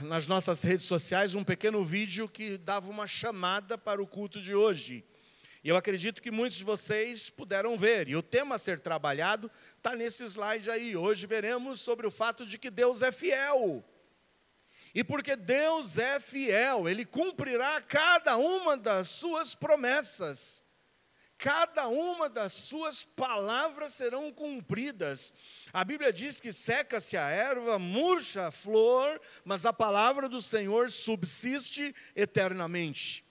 Nas nossas redes sociais um pequeno vídeo que dava uma chamada para o culto de hoje. E eu acredito que muitos de vocês puderam ver. E o tema a ser trabalhado está nesse slide aí. Hoje veremos sobre o fato de que Deus é fiel. E porque Deus é fiel, Ele cumprirá cada uma das suas promessas. Cada uma das suas palavras serão cumpridas. A Bíblia diz que seca-se a erva, murcha a flor, mas a palavra do Senhor subsiste eternamente.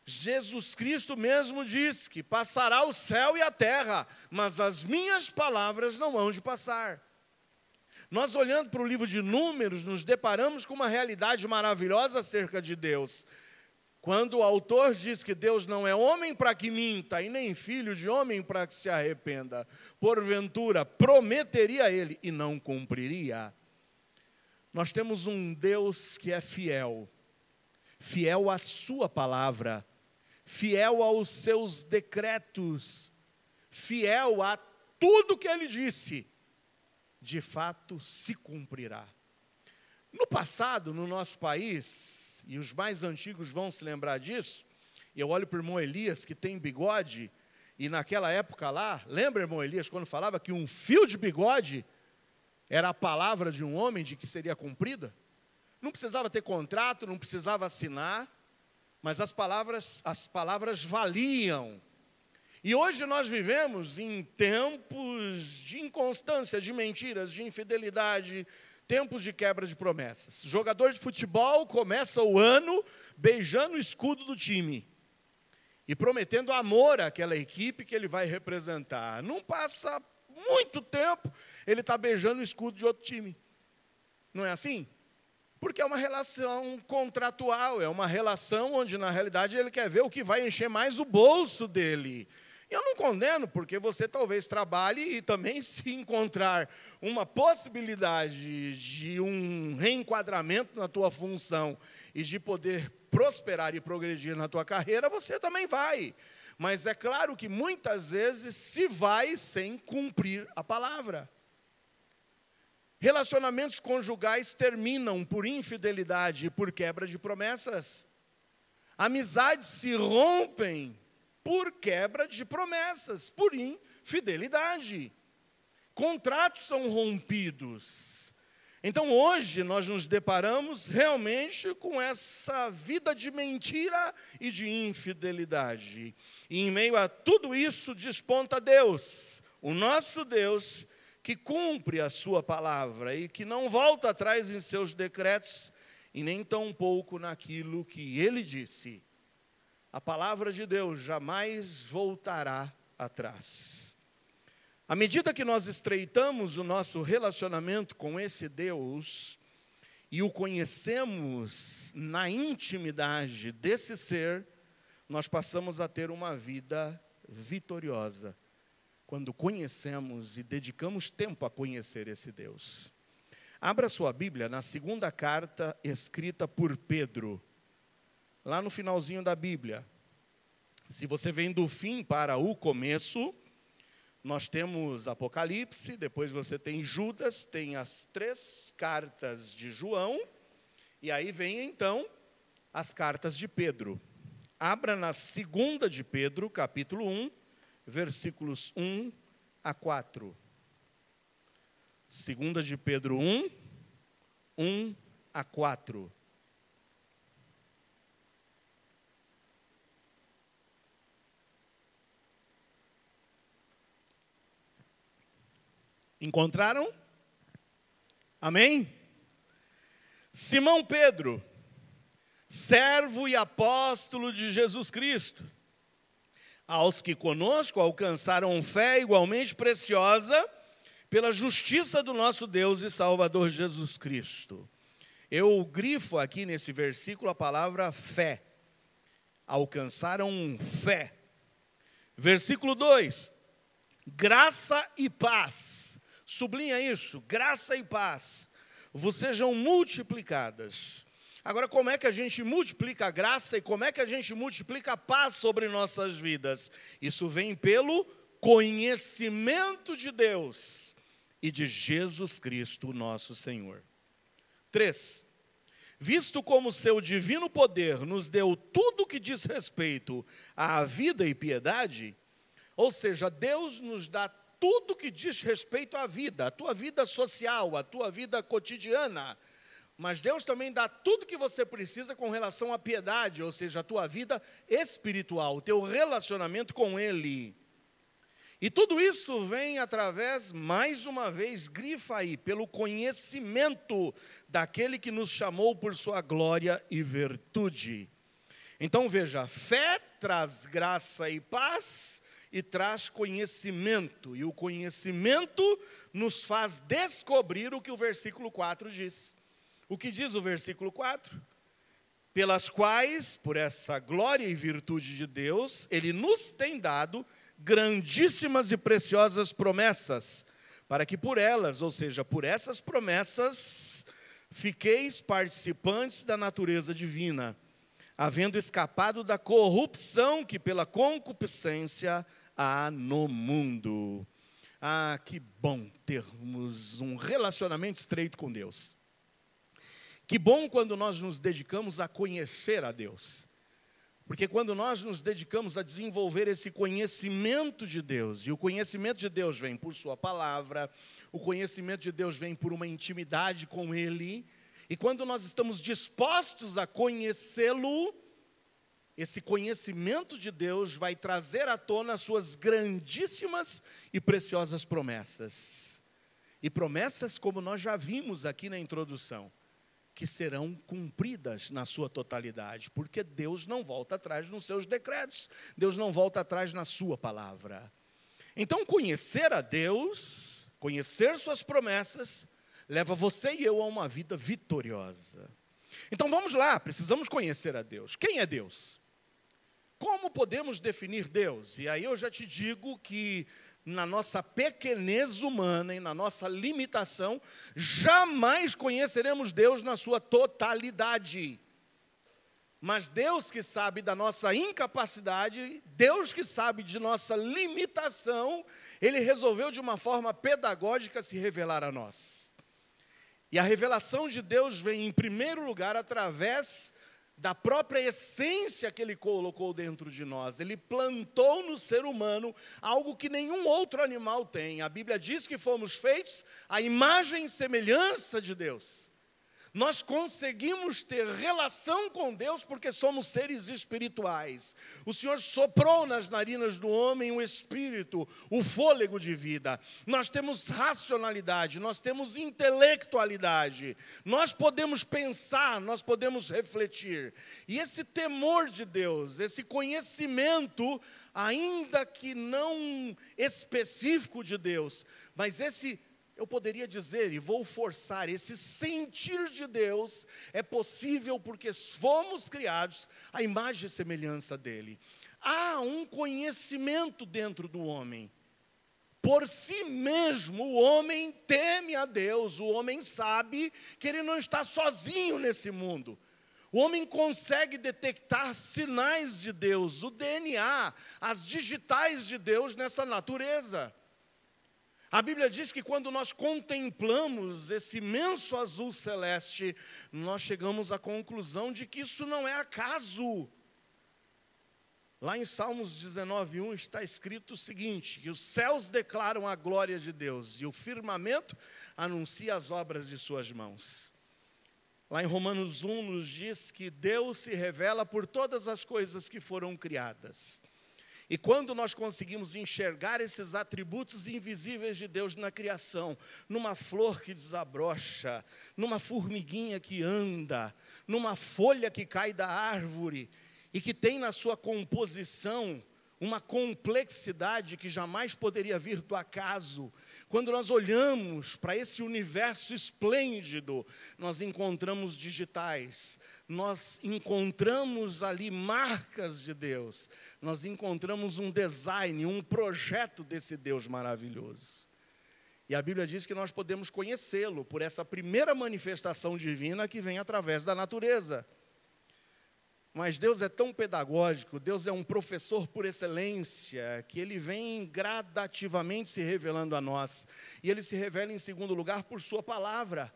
Jesus Cristo mesmo diz que passará o céu e a terra, mas as minhas palavras não hão de passar. Nós, olhando para o livro de Números, nos deparamos com uma realidade maravilhosa acerca de Deus. Quando o autor diz que Deus não é homem para que minta, e nem filho de homem para que se arrependa, porventura prometeria ele e não cumpriria. Nós temos um Deus que é fiel, fiel à sua palavra, fiel aos seus decretos, fiel a tudo que ele disse, de fato se cumprirá. No passado, no nosso país, e os mais antigos vão se lembrar disso, eu olho para o irmão Elias, que tem bigode, e naquela época lá, lembra, irmão Elias, quando falava que um fio de bigode era a palavra de um homem de que seria cumprida? Não precisava ter contrato, não precisava assinar, mas as palavras valiam. E hoje nós vivemos em tempos de inconstância, de mentiras, de infidelidade, tempos de quebra de promessas. Jogador de futebol começa o ano beijando o escudo do time e prometendo amor àquela equipe que ele vai representar. Não passa muito tempo, ele está beijando o escudo de outro time. Não é assim? Porque é uma relação contratual, é uma relação onde, na realidade, ele quer ver o que vai encher mais o bolso dele. Eu não condeno, porque você talvez trabalhe e também, se encontrar uma possibilidade de um reenquadramento na tua função e de poder prosperar e progredir na tua carreira, você também vai. Mas é claro que muitas vezes se vai sem cumprir a palavra. Relacionamentos conjugais terminam por infidelidade e por quebra de promessas. Amizades se rompem por quebra de promessas, por infidelidade. Contratos são rompidos. Então hoje nós nos deparamos realmente com essa vida de mentira e de infidelidade. E em meio a tudo isso desponta Deus, o nosso Deus, que cumpre a sua palavra e que não volta atrás em seus decretos e nem tampouco naquilo que ele disse. A palavra de Deus jamais voltará atrás. À medida que nós estreitamos o nosso relacionamento com esse Deus e o conhecemos na intimidade desse ser, nós passamos a ter uma vida vitoriosa, quando conhecemos e dedicamos tempo a conhecer esse Deus. Abra sua Bíblia na segunda carta escrita por Pedro, lá no finalzinho da Bíblia. Se você vem do fim para o começo, nós temos Apocalipse, depois você tem Judas, tem as 3 cartas de João, e aí vem então as cartas de Pedro. Abra na segunda de Pedro, capítulo 1, versículos 1 a 4. Segunda de Pedro 1, 1 a 4. Encontraram? Amém? Simão Pedro, servo e apóstolo de Jesus Cristo, aos que conosco alcançaram fé igualmente preciosa pela justiça do nosso Deus e Salvador Jesus Cristo. Eu grifo aqui nesse versículo a palavra fé. Alcançaram fé. Versículo 2. Graça e paz. Sublinha isso, graça e paz vos sejam multiplicadas. Agora, como é que a gente multiplica a graça e como é que a gente multiplica a paz sobre nossas vidas? Isso vem pelo conhecimento de Deus e de Jesus Cristo, nosso Senhor. 3. Visto como seu divino poder nos deu tudo que diz respeito à vida e piedade, ou seja, Deus nos dá tudo que diz respeito à vida, a tua vida social, a tua vida cotidiana, mas Deus também dá tudo que você precisa com relação à piedade, ou seja, a tua vida espiritual, o teu relacionamento com Ele. E tudo isso vem através, mais uma vez, grifa aí, pelo conhecimento daquele que nos chamou por sua glória e virtude. Então veja, fé traz graça e paz e traz conhecimento. E o conhecimento nos faz descobrir o que o versículo 4 diz. O que diz o versículo 4? Pelas quais, por essa glória e virtude de Deus, Ele nos tem dado grandíssimas e preciosas promessas, para que por elas, ou seja, por essas promessas, fiqueis participantes da natureza divina, havendo escapado da corrupção que pela concupiscência há no mundo. Ah, que bom termos um relacionamento estreito com Deus. Que bom quando nós nos dedicamos a conhecer a Deus. Porque quando nós nos dedicamos a desenvolver esse conhecimento de Deus, e o conhecimento de Deus vem por sua palavra, o conhecimento de Deus vem por uma intimidade com Ele, e quando nós estamos dispostos a conhecê-lo, esse conhecimento de Deus vai trazer à tona as suas grandíssimas e preciosas promessas. E promessas como nós já vimos aqui na introdução, que serão cumpridas na sua totalidade, porque Deus não volta atrás nos seus decretos, Deus não volta atrás na sua palavra. Então, conhecer a Deus, conhecer suas promessas, leva você e eu a uma vida vitoriosa. Então, vamos lá, precisamos conhecer a Deus. Quem é Deus? Como podemos definir Deus? E aí eu já te digo que na nossa pequenez humana e na nossa limitação, jamais conheceremos Deus na sua totalidade. Mas Deus que sabe da nossa incapacidade, Deus que sabe de nossa limitação, Ele resolveu de uma forma pedagógica se revelar a nós. E a revelação de Deus vem em primeiro lugar através da própria essência que Ele colocou dentro de nós. Ele plantou no ser humano algo que nenhum outro animal tem. A Bíblia diz que fomos feitos à imagem e semelhança de Deus. Nós conseguimos ter relação com Deus porque somos seres espirituais. O Senhor soprou nas narinas do homem o espírito, o fôlego de vida. Nós temos racionalidade, nós temos intelectualidade. Nós podemos pensar, nós podemos refletir. E esse temor de Deus, esse conhecimento, ainda que não específico de Deus, mas esse, eu poderia dizer, e vou forçar, esse sentir de Deus é possível porque fomos criados à imagem e semelhança dEle. Há um conhecimento dentro do homem. Por si mesmo, o homem teme a Deus, o homem sabe que ele não está sozinho nesse mundo. O homem consegue detectar sinais de Deus, o DNA, as digitais de Deus nessa natureza. A Bíblia diz que quando nós contemplamos esse imenso azul celeste, nós chegamos à conclusão de que isso não é acaso. Lá em Salmos 19:1 está escrito o seguinte, que os céus declaram a glória de Deus e o firmamento anuncia as obras de suas mãos. Lá em Romanos 1 nos diz que Deus se revela por todas as coisas que foram criadas. E quando nós conseguimos enxergar esses atributos invisíveis de Deus na criação, numa flor que desabrocha, numa formiguinha que anda, numa folha que cai da árvore e que tem na sua composição uma complexidade que jamais poderia vir do acaso. Quando nós olhamos para esse universo esplêndido, nós encontramos digitais, nós encontramos ali marcas de Deus, nós encontramos um design, um projeto desse Deus maravilhoso. E a Bíblia diz que nós podemos conhecê-lo por essa primeira manifestação divina que vem através da natureza. Mas Deus é tão pedagógico, Deus é um professor por excelência, que Ele vem gradativamente se revelando a nós. E Ele se revela em segundo lugar por sua palavra.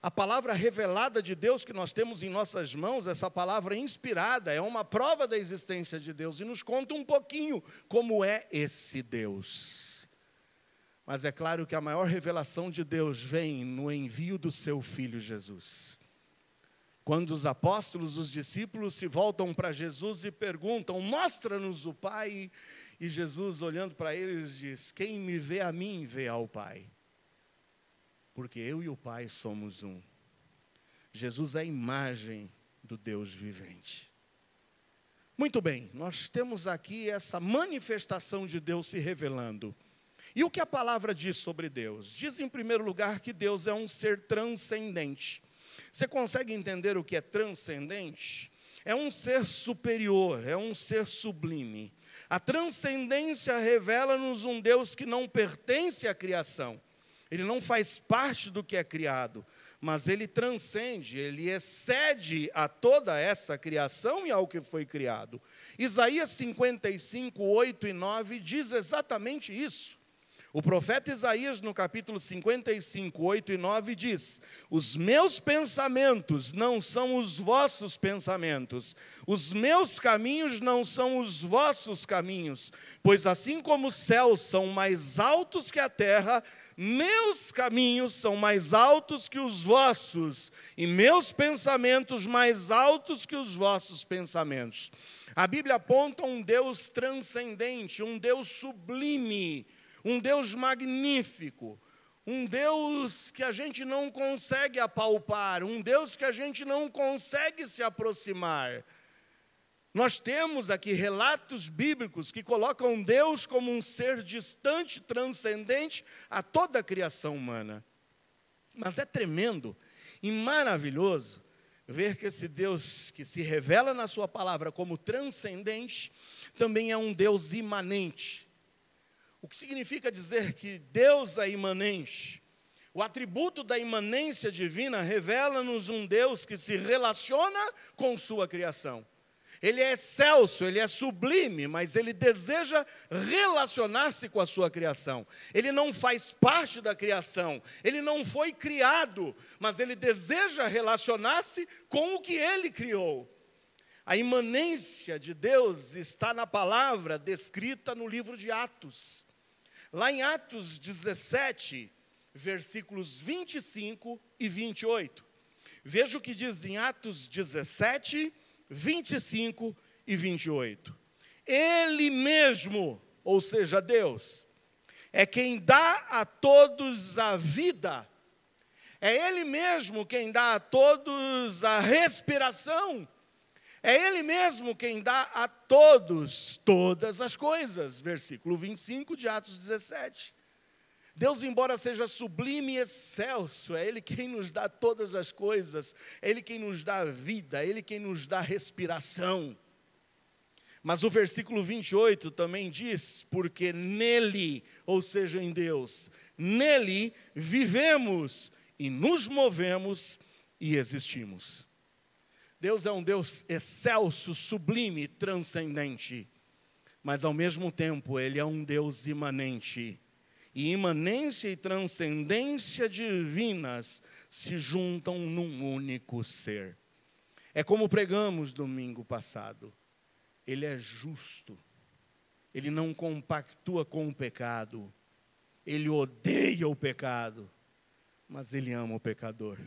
A palavra revelada de Deus que nós temos em nossas mãos, essa palavra inspirada, é uma prova da existência de Deus e nos conta um pouquinho como é esse Deus. Mas é claro que a maior revelação de Deus vem no envio do seu Filho Jesus. Quando os apóstolos, os discípulos se voltam para Jesus e perguntam, mostra-nos o Pai, e Jesus olhando para eles diz, quem me vê a mim, vê ao Pai. Porque eu e o Pai somos um. Jesus é a imagem do Deus vivente. Muito bem, nós temos aqui essa manifestação de Deus se revelando. E o que a palavra diz sobre Deus? Diz em primeiro lugar que Deus é um ser transcendente. Você consegue entender o que é transcendente? É um ser superior, é um ser sublime. A transcendência revela-nos um Deus que não pertence à criação. Ele não faz parte do que é criado, mas ele transcende, ele excede a toda essa criação e ao que foi criado. Isaías 55, 8 e 9 diz exatamente isso. O profeta Isaías, no capítulo 55, 8 e 9, diz, os meus pensamentos não são os vossos pensamentos, os meus caminhos não são os vossos caminhos, pois assim como os céus são mais altos que a terra, meus caminhos são mais altos que os vossos, e meus pensamentos mais altos que os vossos pensamentos. A Bíblia aponta um Deus transcendente, um Deus sublime, um Deus magnífico, um Deus que a gente não consegue apalpar, um Deus que a gente não consegue se aproximar. Nós temos aqui relatos bíblicos que colocam Deus como um ser distante, transcendente a toda a criação humana. Mas é tremendo e maravilhoso ver que esse Deus que se revela na sua palavra como transcendente, também é um Deus imanente. O que significa dizer que Deus é imanente? O atributo da imanência divina revela-nos um Deus que se relaciona com sua criação. Ele é excelso, ele é sublime, mas ele deseja relacionar-se com a sua criação. Ele não faz parte da criação, ele não foi criado, mas ele deseja relacionar-se com o que ele criou. A imanência de Deus está na palavra descrita no livro de Atos. Lá em Atos 17, versículos 25 e 28. Veja o que diz em Atos 17, 25 e 28. Ele mesmo, ou seja, Deus, é quem dá a todos a vida. É Ele mesmo quem dá a todos a respiração. É Ele mesmo quem dá a todos todas as coisas. Versículo 25 de Atos 17. Deus, embora seja sublime e excelso, é Ele quem nos dá todas as coisas, é Ele quem nos dá vida, é Ele quem nos dá respiração. Mas o versículo 28 também diz, porque nele, ou seja, em Deus, nele vivemos e nos movemos e existimos. Deus é um Deus excelso, sublime, transcendente, mas ao mesmo tempo Ele é um Deus imanente. E imanência e transcendência divinas se juntam num único ser. É como pregamos domingo passado. Ele é justo. Ele não compactua com o pecado. Ele odeia o pecado. Mas Ele ama o pecador.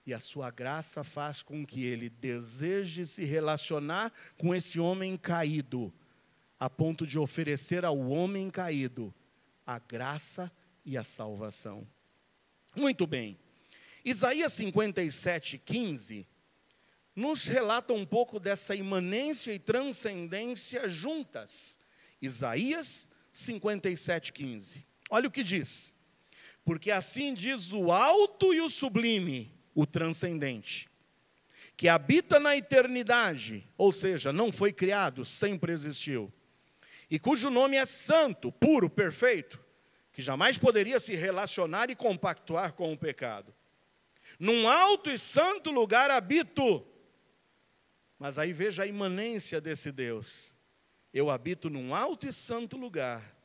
E a sua graça faz com que Ele deseje se relacionar com esse homem caído, a ponto de oferecer ao homem caído a graça e a salvação. Muito bem. Isaías 57, 15, nos relata um pouco dessa imanência e transcendência juntas. Isaías 57, 15. Olha o que diz. Porque assim diz o alto e o sublime, o transcendente, que habita na eternidade, ou seja, não foi criado, sempre existiu, e cujo nome é santo, puro, perfeito, que jamais poderia se relacionar e compactuar com o pecado. Num alto e santo lugar habito. Mas aí veja a imanência desse Deus. Eu habito num alto e santo lugar,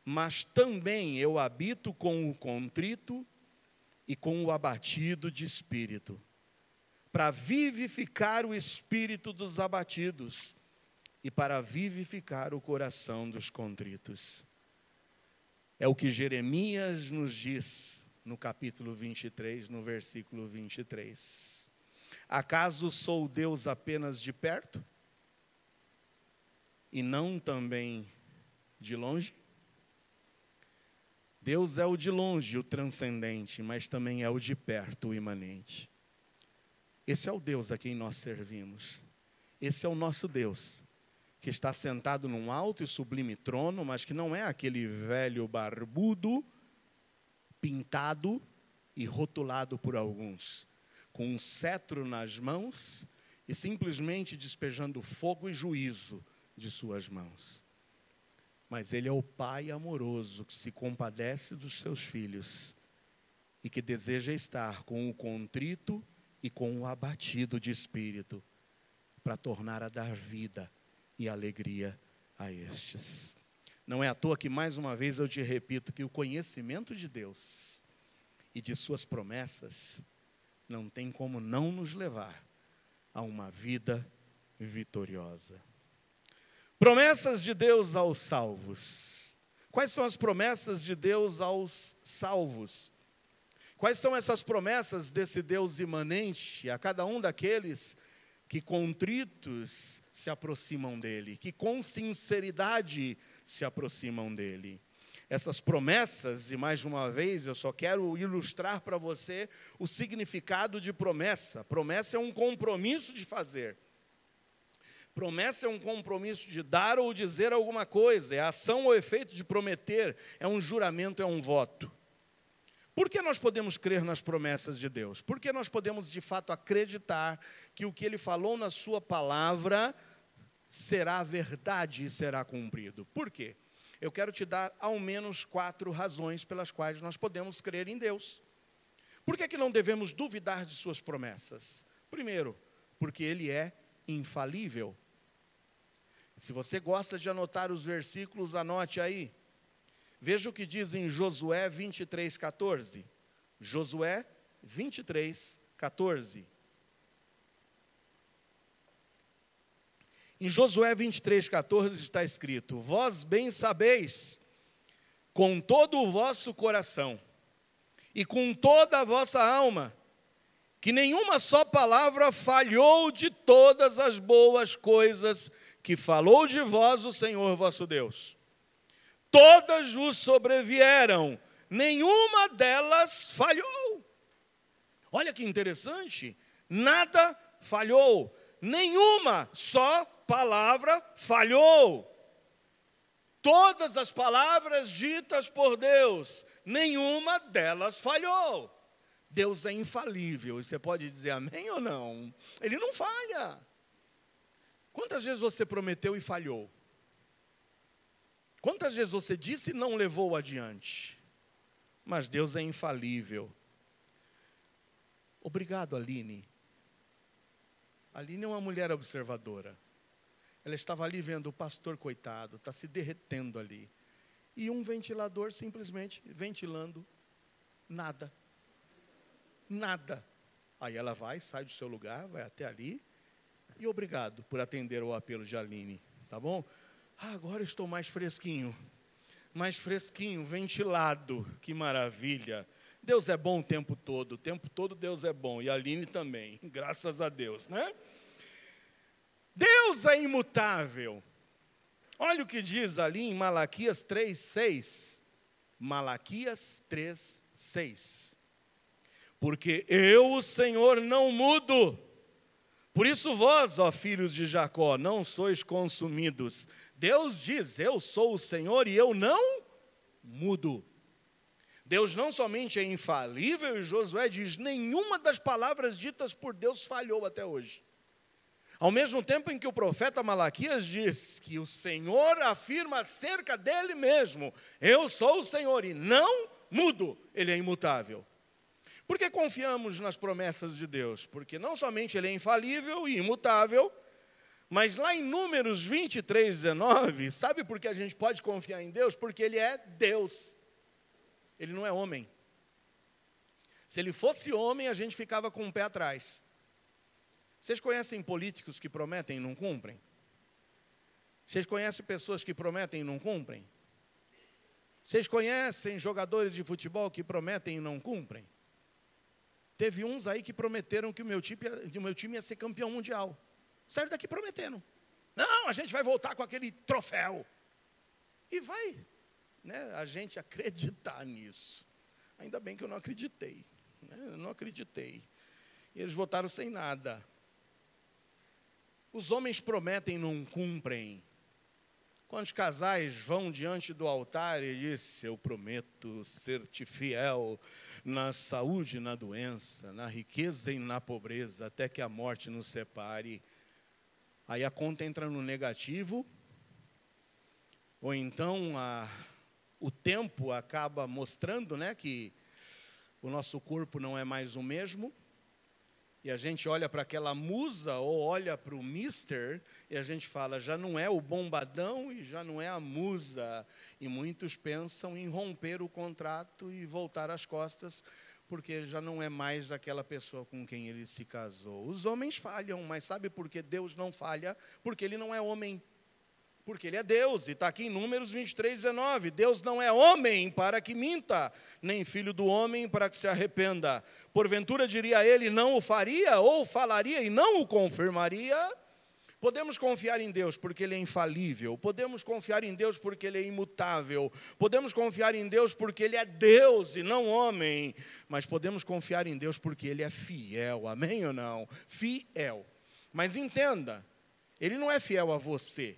mas também eu habito com o contrito e com o abatido de espírito, para vivificar o espírito dos abatidos e para vivificar o coração dos contritos. É o que Jeremias nos diz no capítulo 23, no versículo 23. Acaso sou Deus apenas de perto? E não também de longe? Deus é o de longe, o transcendente, mas também é o de perto, o imanente. Esse é o Deus a quem nós servimos. Esse é o nosso Deus, que está sentado num alto e sublime trono, mas que não é aquele velho barbudo, pintado e rotulado por alguns, com um cetro nas mãos e simplesmente despejando fogo e juízo de suas mãos. Mas Ele é o Pai amoroso que se compadece dos seus filhos e que deseja estar com o contrito e com o abatido de espírito para tornar a dar vida e alegria a estes. Não é à toa que mais uma vez eu te repito que o conhecimento de Deus e de suas promessas não tem como não nos levar a uma vida vitoriosa. Promessas de Deus aos salvos. Quais são as promessas de Deus aos salvos? Quais são essas promessas desse Deus imanente a cada um daqueles que contritos se aproximam dele, que com sinceridade se aproximam dele? Essas promessas, e mais uma vez eu só quero ilustrar para você o significado de promessa. Promessa é um compromisso de fazer. Promessa é um compromisso de dar ou dizer alguma coisa, é ação ou efeito de prometer, é um juramento, é um voto. Por que nós podemos crer nas promessas de Deus? Por que nós podemos, de fato, acreditar que o que Ele falou na sua palavra será verdade e será cumprido? Por quê? Eu quero te dar ao menos 4 razões pelas quais nós podemos crer em Deus. Por que que não devemos duvidar de suas promessas? Primeiro, porque Ele é infalível. Se você gosta de anotar os versículos, anote aí. Veja o que diz em Josué 23:14. Josué 23:14. Em Josué 23:14 está escrito: vós bem sabeis, com todo o vosso coração e com toda a vossa alma, que nenhuma só palavra falhou de todas as boas coisas que falou de vós o Senhor vosso Deus. Todas vos sobrevieram, nenhuma delas falhou. Olha que interessante, nada falhou, nenhuma só palavra falhou. Todas as palavras ditas por Deus, nenhuma delas falhou. Deus é infalível, e você pode dizer amém ou não? Ele não falha. Quantas vezes você prometeu e falhou? Quantas vezes você disse e não levou adiante? Mas Deus é infalível. Obrigado, Aline. Aline é uma mulher observadora. Ela estava ali vendo o pastor, coitado, está se derretendo ali. E um ventilador simplesmente ventilando nada. Nada. Aí ela vai, sai do seu lugar, vai até ali. E obrigado por atender ao apelo de Aline, tá bom? Agora estou mais fresquinho, ventilado, que maravilha. Deus é bom o tempo todo Deus é bom, e a Aline também, graças a Deus, né? Deus é imutável. Olha o que diz ali em Malaquias 3:6. Malaquias 3:6. Porque eu, o Senhor, não mudo. Por isso vós, ó filhos de Jacó, não sois consumidos. Deus diz, eu sou o Senhor e eu não mudo. Deus não somente é infalível, e Josué diz, nenhuma das palavras ditas por Deus falhou até hoje. Ao mesmo tempo em que o profeta Malaquias diz que o Senhor afirma acerca dele mesmo, eu sou o Senhor e não mudo, ele é imutável. Por que confiamos nas promessas de Deus? Porque não somente Ele é infalível e imutável, mas lá em Números 23:19, sabe por que a gente pode confiar em Deus? Porque Ele é Deus, Ele não é homem. Se ele fosse homem, a gente ficava com o pé atrás. Vocês conhecem políticos que prometem e não cumprem? Vocês conhecem pessoas que prometem e não cumprem? Vocês conhecem jogadores de futebol que prometem e não cumprem? Teve uns aí que prometeram que o meu time ia ser campeão mundial. Saíram daqui prometendo. Não, a gente vai voltar com aquele troféu. E vai, né, a gente acreditar nisso. Ainda bem que eu não acreditei. Né? Eu não acreditei. E eles votaram sem nada. Os homens prometem e não cumprem. Quantos casais vão diante do altar e dizem: eu prometo ser-te fiel na saúde e na doença, na riqueza e na pobreza, até que a morte nos separe. Aí a conta entra no negativo, ou então o tempo acaba mostrando, né, que o nosso corpo não é mais o mesmo, e a gente olha para aquela musa ou olha para o mister e a gente fala: já não é o bombadão e já não é a musa. E muitos pensam em romper o contrato e voltar as costas, porque ele já não é mais aquela pessoa com quem ele se casou. Os homens falham, mas sabe por que Deus não falha? Porque ele não é homem. Porque ele é Deus, e está aqui em Números 23, 19. Deus não é homem para que minta, nem filho do homem para que se arrependa. Porventura diria ele, não o faria, ou falaria e não o confirmaria? Podemos confiar em Deus porque ele é infalível. Podemos confiar em Deus porque ele é imutável. Podemos confiar em Deus porque ele é Deus e não homem. Mas podemos confiar em Deus porque ele é fiel, amém ou não? Fiel. Mas entenda, ele não é fiel a você.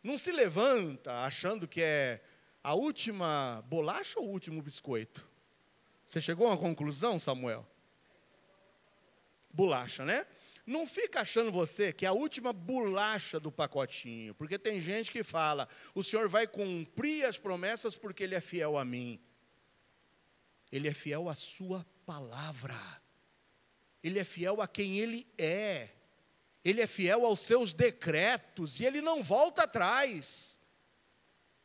Não se levanta achando que é a última bolacha ou o último biscoito. Você chegou a uma conclusão, Samuel? Bolacha, né? Não fica achando você que é a última bolacha do pacotinho, porque tem gente que fala: o Senhor vai cumprir as promessas porque Ele é fiel a mim. Ele é fiel à sua palavra. Ele é fiel a quem Ele é. Ele é fiel aos seus decretos e Ele não volta atrás.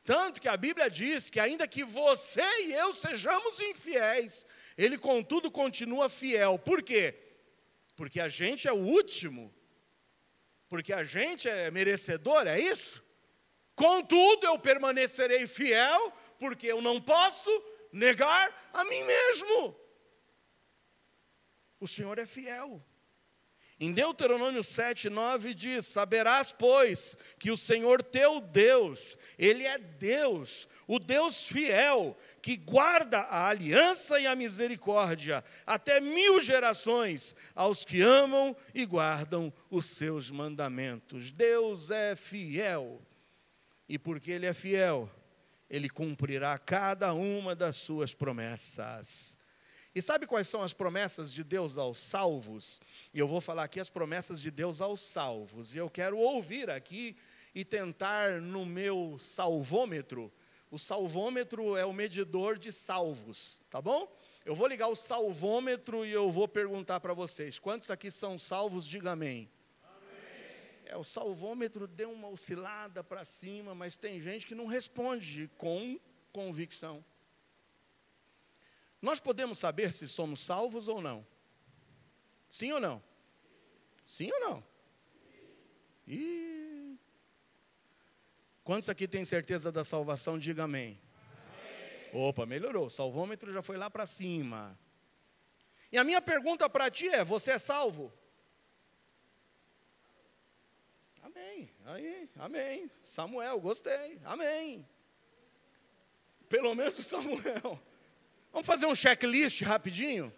Tanto que a Bíblia diz que ainda que você e eu sejamos infiéis, Ele contudo continua fiel. Por quê? Porque a gente é o último. Porque a gente é merecedor, é isso? Contudo eu permanecerei fiel, porque eu não posso negar a mim mesmo. O Senhor é fiel. Em Deuteronômio 7, 9 diz: saberás, pois, que o Senhor teu Deus, Ele é Deus, o Deus fiel, que guarda a aliança e a misericórdia até 1000 gerações aos que amam e guardam os seus mandamentos. Deus é fiel, e porque Ele é fiel, Ele cumprirá cada uma das suas promessas. E sabe quais são as promessas de Deus aos salvos? E eu vou falar aqui as promessas de Deus aos salvos. E eu quero ouvir aqui e tentar no meu salvômetro. O salvômetro é o medidor de salvos, tá bom? Eu vou ligar o salvômetro e eu vou perguntar para vocês: quantos aqui são salvos? Diga amém. Amém. O salvômetro deu uma oscilada para cima, mas tem gente que não responde com convicção. Nós podemos saber se somos salvos ou não? Sim ou não? Sim ou não? Quantos aqui têm certeza da salvação? Diga amém. Amém. Opa, melhorou. O salvômetro já foi lá para cima. E a minha pergunta para ti é: você é salvo? Amém. Aí, amém. Samuel, gostei. Amém. Pelo menos Samuel. Vamos fazer um checklist rapidinho?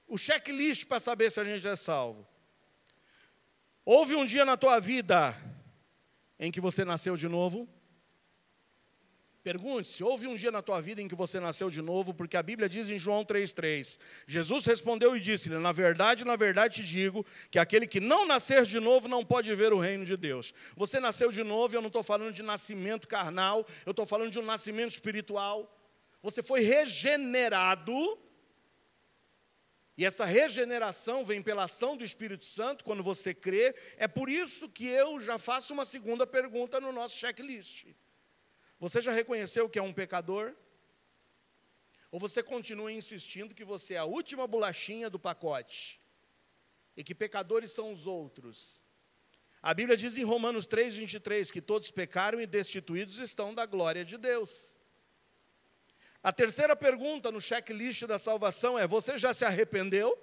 O checklist para saber se a gente é salvo. Houve um dia na tua vida em que você nasceu de novo? Pergunte-se: houve um dia na tua vida em que você nasceu de novo? Porque a Bíblia diz em João 3,3: Jesus respondeu e disse-lhe: na verdade te digo, que aquele que não nascer de novo não pode ver o reino de Deus. Você nasceu de novo, e eu não estou falando de nascimento carnal, eu estou falando de um nascimento espiritual. Você foi regenerado, e essa regeneração vem pela ação do Espírito Santo, quando você crê. É por isso que eu já faço uma segunda pergunta no nosso checklist. Você já reconheceu que é um pecador? Ou você continua insistindo que você é a última bolachinha do pacote e que pecadores são os outros? A Bíblia diz em Romanos 3:23 que todos pecaram e destituídos estão da glória de Deus. A terceira pergunta no checklist da salvação é: você já se arrependeu?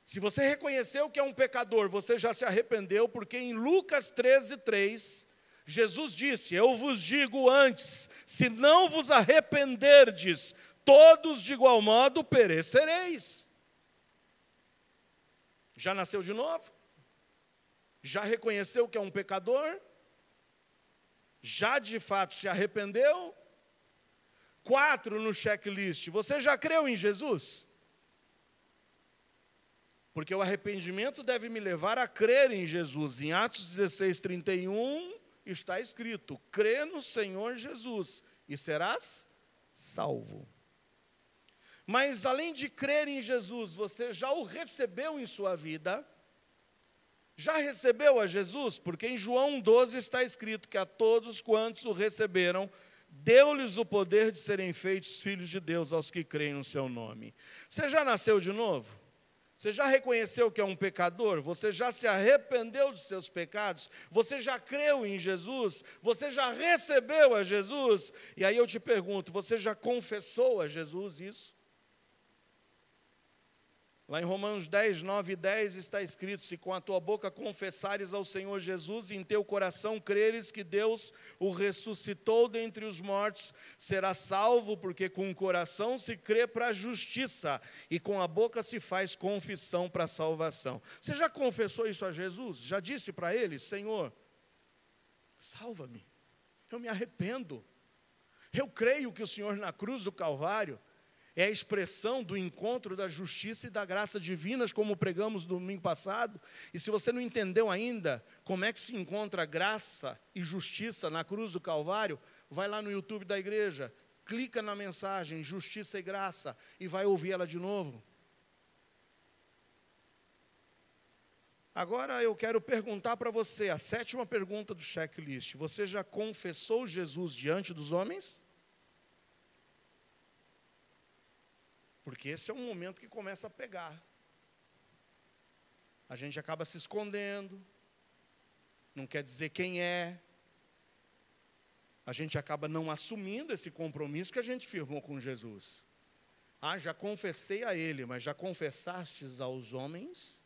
Se você reconheceu que é um pecador, você já se arrependeu, porque em Lucas 13:3, Jesus disse: eu vos digo antes, se não vos arrependerdes, todos de igual modo perecereis. Já nasceu de novo? Já reconheceu que é um pecador? Já de fato se arrependeu? 4 no checklist, você já creu em Jesus? Porque o arrependimento deve me levar a crer em Jesus. Em Atos 16:31 está escrito: crê no Senhor Jesus e serás salvo. Mas além de crer em Jesus, você já o recebeu em sua vida? Já recebeu a Jesus? Porque em João 12 está escrito que a todos quantos o receberam, deu-lhes o poder de serem feitos filhos de Deus aos que creem no seu nome. Você já nasceu de novo? Você já reconheceu que é um pecador? Você já se arrependeu dos seus pecados? Você já creu em Jesus? Você já recebeu a Jesus? E aí eu te pergunto, você já confessou a Jesus isso? Lá em Romanos 10:9 e 10 está escrito: se com a tua boca confessares ao Senhor Jesus e em teu coração creres que Deus o ressuscitou dentre os mortos, serás salvo, porque com o coração se crê para a justiça e com a boca se faz confissão para a salvação. Você já confessou isso a Jesus? Já disse para Ele: Senhor, salva-me, eu me arrependo, eu creio que o Senhor na cruz do Calvário é a expressão do encontro da justiça e da graça divinas, como pregamos no domingo passado. E se você não entendeu ainda como é que se encontra graça e justiça na cruz do Calvário, vai lá no YouTube da igreja, clica na mensagem Justiça e Graça e vai ouvir ela de novo. Agora eu quero perguntar para você, a 7ª pergunta do checklist: você já confessou Jesus diante dos homens? Porque esse é um momento que começa a pegar. A gente acaba se escondendo, não quer dizer quem é. A gente acaba não assumindo esse compromisso que a gente firmou com Jesus. Ah, já confessei a Ele, mas já confessastes aos homens?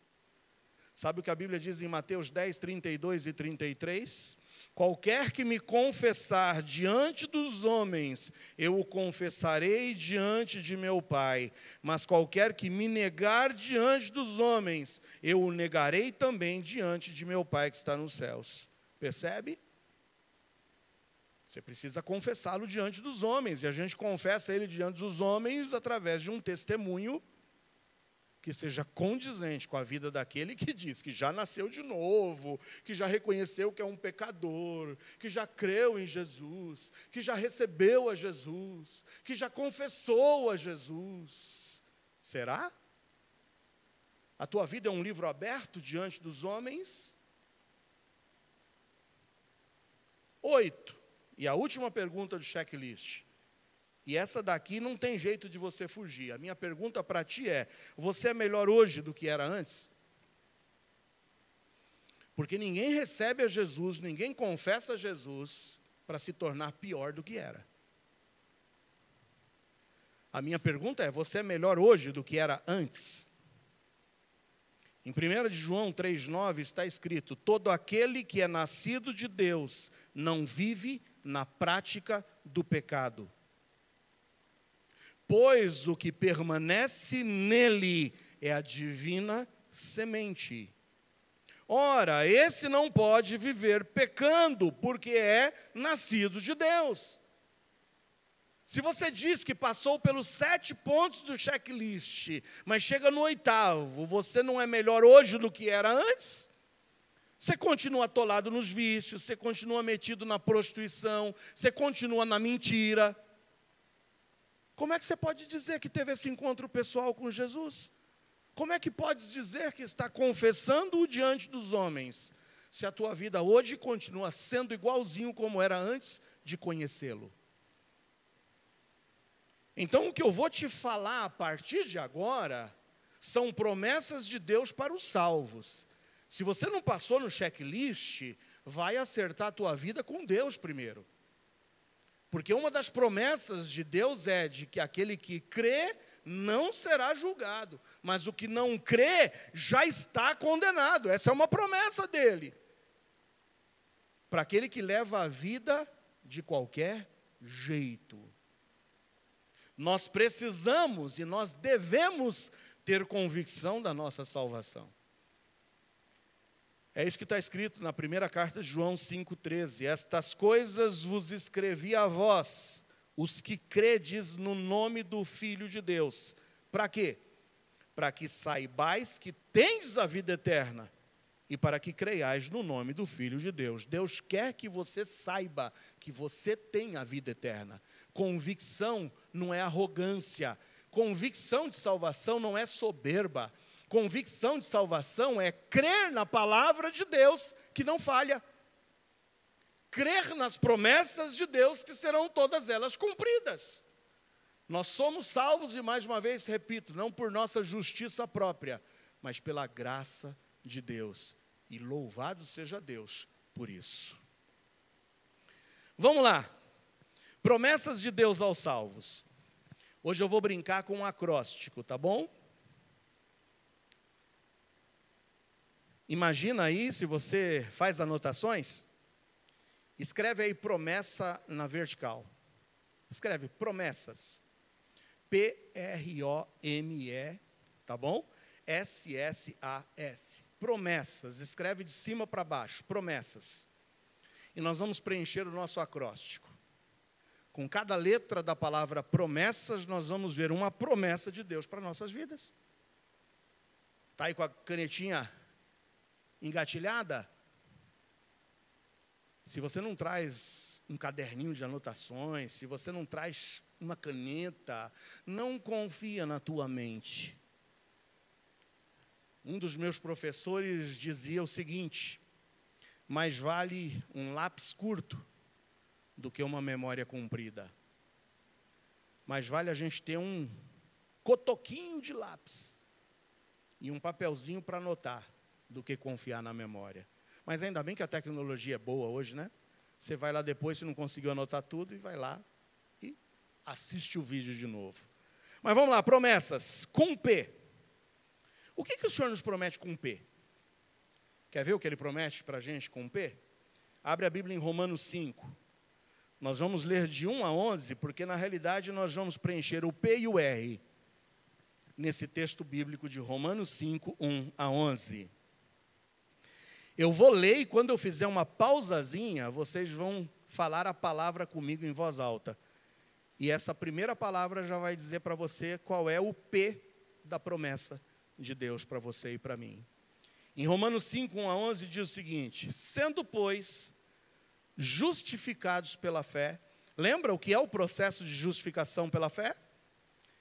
Sabe o que a Bíblia diz em Mateus 10:32 e 33? Qualquer que me confessar diante dos homens, eu o confessarei diante de meu Pai. Mas qualquer que me negar diante dos homens, eu o negarei também diante de meu Pai que está nos céus. Percebe? Você precisa confessá-lo diante dos homens. E a gente confessa ele diante dos homens através de um testemunho que seja condizente com a vida daquele que diz que já nasceu de novo, que já reconheceu que é um pecador, que já creu em Jesus, que já recebeu a Jesus, que já confessou a Jesus. Será? A tua vida é um livro aberto diante dos homens? 8. E a última pergunta do checklist. E essa daqui não tem jeito de você fugir. A minha pergunta para ti é: você é melhor hoje do que era antes? Porque ninguém recebe a Jesus, ninguém confessa a Jesus para se tornar pior do que era. A minha pergunta é: você é melhor hoje do que era antes? Em 1 de João 3,9 está escrito: todo aquele que é nascido de Deus não vive na prática do pecado. Pois o que permanece nele é a divina semente. Ora, esse não pode viver pecando, porque é nascido de Deus. Se você diz que passou pelos 7 pontos do checklist, mas chega no 8º, você não é melhor hoje do que era antes? Você continua atolado nos vícios, você continua metido na prostituição, você continua na mentira. Como é que você pode dizer que teve esse encontro pessoal com Jesus? Como é que podes dizer que está confessando-o diante dos homens, se a tua vida hoje continua sendo igualzinho como era antes de conhecê-lo? Então, o que eu vou te falar a partir de agora são promessas de Deus para os salvos. Se você não passou no checklist, vai acertar a tua vida com Deus primeiro. Porque uma das promessas de Deus é de que aquele que crê não será julgado, mas o que não crê já está condenado. Essa é uma promessa dele. Para aquele que leva a vida de qualquer jeito. Nós precisamos e nós devemos ter convicção da nossa salvação. É isso que está escrito na primeira carta de João 5,13. Estas coisas vos escrevi a vós, os que credes no nome do Filho de Deus. Para quê? Para que saibais que tendes a vida eterna e para que creiais no nome do Filho de Deus. Deus quer que você saiba que você tem a vida eterna. Convicção não é arrogância. Convicção de salvação não é soberba. Convicção de salvação é crer na palavra de Deus que não falha. Crer nas promessas de Deus que serão todas elas cumpridas. Nós somos salvos e mais uma vez repito, não por nossa justiça própria, mas pela graça de Deus. E louvado seja Deus por isso. Vamos lá. Promessas de Deus aos salvos. Hoje eu vou brincar com um acróstico, tá bom? Imagina aí, se você faz anotações, escreve aí promessa na vertical. Escreve promessas. P-R-O-M-E, tá bom? S-S-A-S. Promessas. Escreve de cima para baixo. Promessas. E nós vamos preencher o nosso acróstico. Com cada letra da palavra promessas, nós vamos ver uma promessa de Deus para nossas vidas. Está aí com a canetinha engatilhada? Se você não traz um caderninho de anotações, se você não traz uma caneta, não confia na tua mente. Um dos meus professores dizia o seguinte: mais vale um lápis curto do que uma memória comprida. Mais vale a gente ter um cotoquinho de lápis e um papelzinho para anotar do que confiar na memória. Mas ainda bem que a tecnologia é boa hoje, né? Você vai lá depois, se não conseguiu anotar tudo, e vai lá e assiste o vídeo de novo. Mas vamos lá, promessas com P. O que o Senhor nos promete com P? Quer ver o que Ele promete para a gente com P? Abre a Bíblia em Romanos 5. Nós vamos ler de 1 a 11, porque na realidade nós vamos preencher o P e o R nesse texto bíblico de Romanos 5, 1 a 11. Eu vou ler e quando eu fizer uma pausazinha, vocês vão falar a palavra comigo em voz alta. E essa primeira palavra já vai dizer para você qual é o P da promessa de Deus para você e para mim. Em Romanos 5, 1 a 11 diz o seguinte: sendo, pois, justificados pela fé. Lembra o que é o processo de justificação pela fé?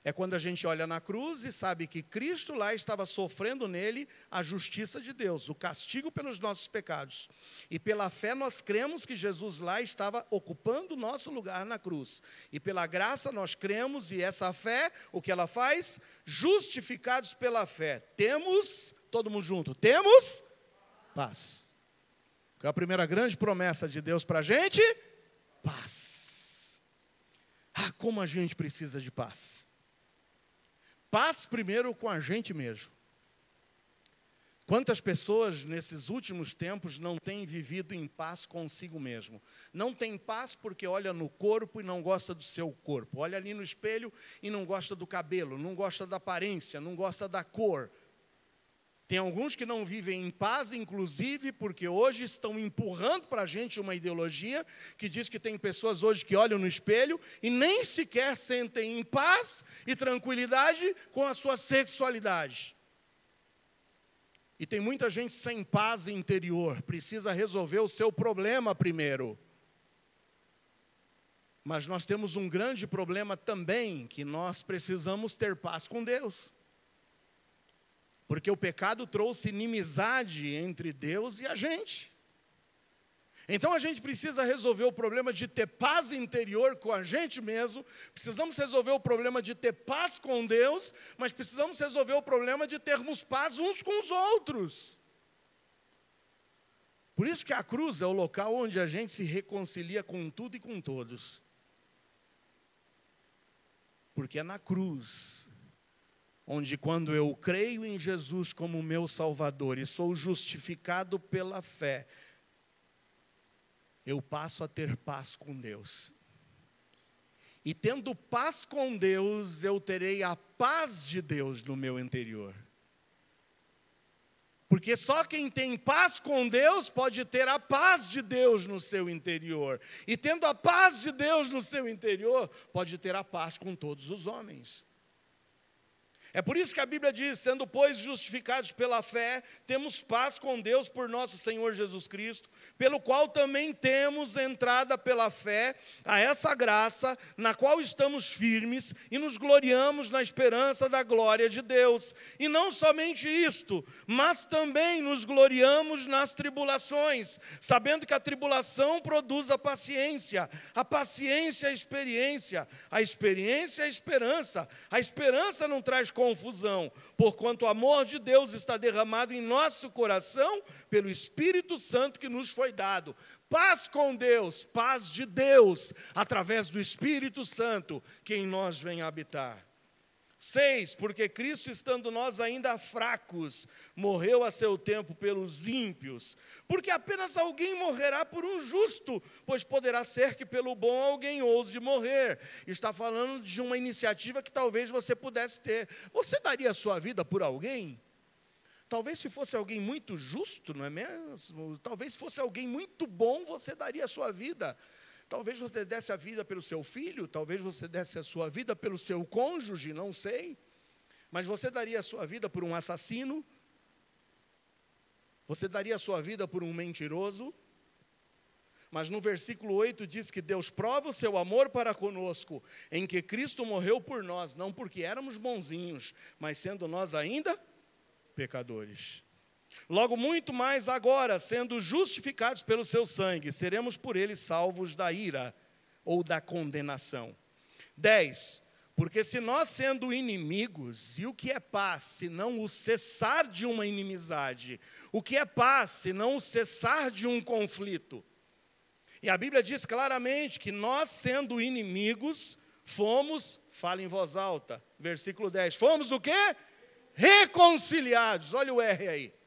É quando a gente olha na cruz e sabe que Cristo lá estava sofrendo nele a justiça de Deus, o castigo pelos nossos pecados. E pela fé nós cremos que Jesus lá estava ocupando o nosso lugar na cruz. E pela graça nós cremos, e essa fé, o que ela faz? Justificados pela fé. Temos, todo mundo junto, temos paz. Qual é a primeira grande promessa de Deus para a gente? Paz. Ah, como a gente precisa de paz. Paz primeiro com a gente mesmo. Quantas pessoas nesses últimos tempos não têm vivido em paz consigo mesmo? Não tem paz porque olha no corpo e não gosta do seu corpo. Olha ali no espelho e não gosta do cabelo, não gosta da aparência, não gosta da cor. Tem alguns que não vivem em paz, inclusive, porque hoje estão empurrando para a gente uma ideologia que diz que tem pessoas hoje que olham no espelho e nem sequer sentem em paz e tranquilidade com a sua sexualidade. E tem muita gente sem paz interior, precisa resolver o seu problema primeiro. Mas nós temos um grande problema também, que nós precisamos ter paz com Deus. Porque o pecado trouxe inimizade entre Deus e a gente. Então a gente precisa resolver o problema de ter paz interior com a gente mesmo, precisamos resolver o problema de ter paz com Deus, mas precisamos resolver o problema de termos paz uns com os outros. Por isso que a cruz é o local onde a gente se reconcilia com tudo e com todos. Porque é na cruz onde, quando eu creio em Jesus como meu Salvador e sou justificado pela fé, eu passo a ter paz com Deus. E tendo paz com Deus, eu terei a paz de Deus no meu interior. Porque só quem tem paz com Deus pode ter a paz de Deus no seu interior. E tendo a paz de Deus no seu interior, pode ter a paz com todos os homens. É por isso que a Bíblia diz, sendo, pois, justificados pela fé, temos paz com Deus por nosso Senhor Jesus Cristo, pelo qual também temos entrada pela fé a essa graça, na qual estamos firmes e nos gloriamos na esperança da glória de Deus. E não somente isto, mas também nos gloriamos nas tribulações, sabendo que a tribulação produz a paciência a experiência, a experiência a esperança. A esperança não traz confusão, porquanto o amor de Deus está derramado em nosso coração pelo Espírito Santo que nos foi dado. Paz com Deus, paz de Deus, através do Espírito Santo que em nós vem habitar. 6, porque Cristo, estando nós ainda fracos, morreu a seu tempo pelos ímpios, porque apenas alguém morrerá por um justo, pois poderá ser que pelo bom alguém ouse morrer. Está falando de uma iniciativa que talvez você pudesse ter. Você daria a sua vida por alguém? Talvez se fosse alguém muito justo, não é mesmo? Talvez se fosse alguém muito bom, você daria a sua vida. Talvez você desse a vida pelo seu filho, talvez você desse a sua vida pelo seu cônjuge, não sei. Mas você daria a sua vida por um assassino? Você daria a sua vida por um mentiroso? Mas no versículo 8 diz que Deus prova o seu amor para conosco, em que Cristo morreu por nós, não porque éramos bonzinhos, mas sendo nós ainda pecadores. Logo muito mais agora, sendo justificados pelo seu sangue, seremos por ele salvos da ira ou da condenação. 10, porque se nós sendo inimigos, e o que é paz, senão o cessar de uma inimizade? O que é paz, senão o cessar de um conflito? E a Bíblia diz claramente que nós sendo inimigos, fomos, fala em voz alta, versículo 10, fomos o quê? Reconciliados, olha o R aí.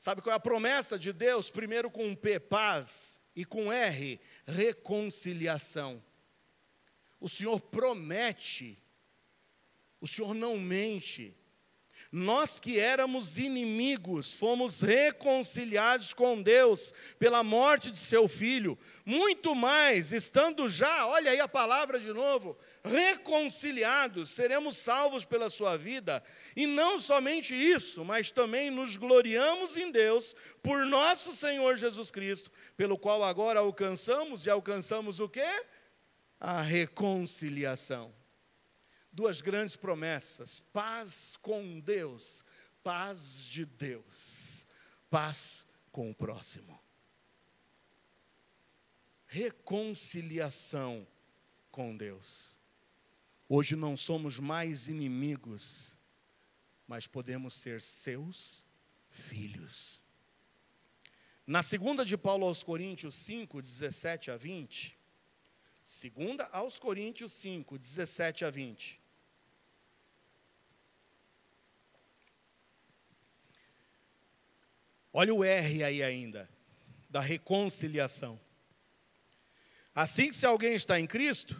Sabe qual é a promessa de Deus? Primeiro com P, paz, e com R, reconciliação. O Senhor promete, o Senhor não mente. Nós que éramos inimigos, fomos reconciliados com Deus pela morte de seu Filho. Muito mais, estando já, olha aí a palavra de novo, reconciliados, seremos salvos pela sua vida. E não somente isso, mas também nos gloriamos em Deus por nosso Senhor Jesus Cristo, pelo qual agora alcançamos, e alcançamos o quê? A reconciliação. Duas grandes promessas, paz com Deus, paz de Deus, paz com o próximo. Reconciliação com Deus. Hoje não somos mais inimigos, mas podemos ser seus filhos. Na segunda de Paulo aos Coríntios 5, 17 a 20, segunda aos Coríntios 5, 17 a 20, olha o R aí ainda, da reconciliação. Assim que se alguém está em Cristo,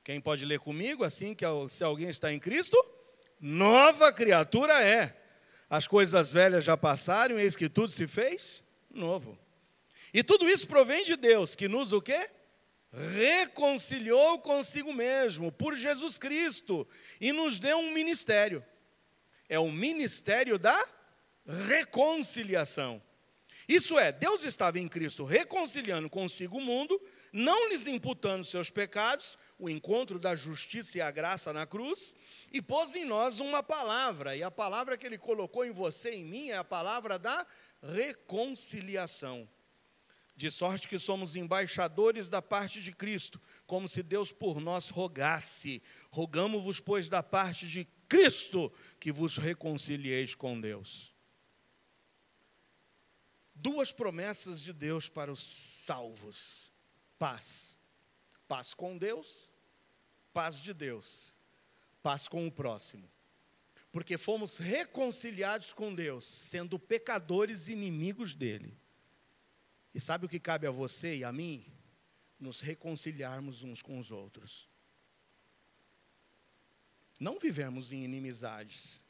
quem pode ler comigo? Assim que se alguém está em Cristo, nova criatura é. As coisas velhas já passaram, eis que tudo se fez novo. E tudo isso provém de Deus, que nos o quê? Reconciliou consigo mesmo, por Jesus Cristo, e nos deu um ministério. É o ministério da reconciliação. Isso é, Deus estava em Cristo reconciliando consigo o mundo, não lhes imputando seus pecados, o encontro da justiça e a graça na cruz, e pôs em nós uma palavra, e a palavra que Ele colocou em você e em mim é a palavra da reconciliação. De sorte que somos embaixadores da parte de Cristo, como se Deus por nós rogasse. Rogamo-vos, pois, da parte de Cristo, que vos reconcilieis com Deus. Duas promessas de Deus para os salvos: paz. Paz com Deus, paz de Deus, paz com o próximo. Porque fomos reconciliados com Deus, sendo pecadores e inimigos dele. E sabe o que cabe a você e a mim? Nos reconciliarmos uns com os outros. Não vivemos em inimizades.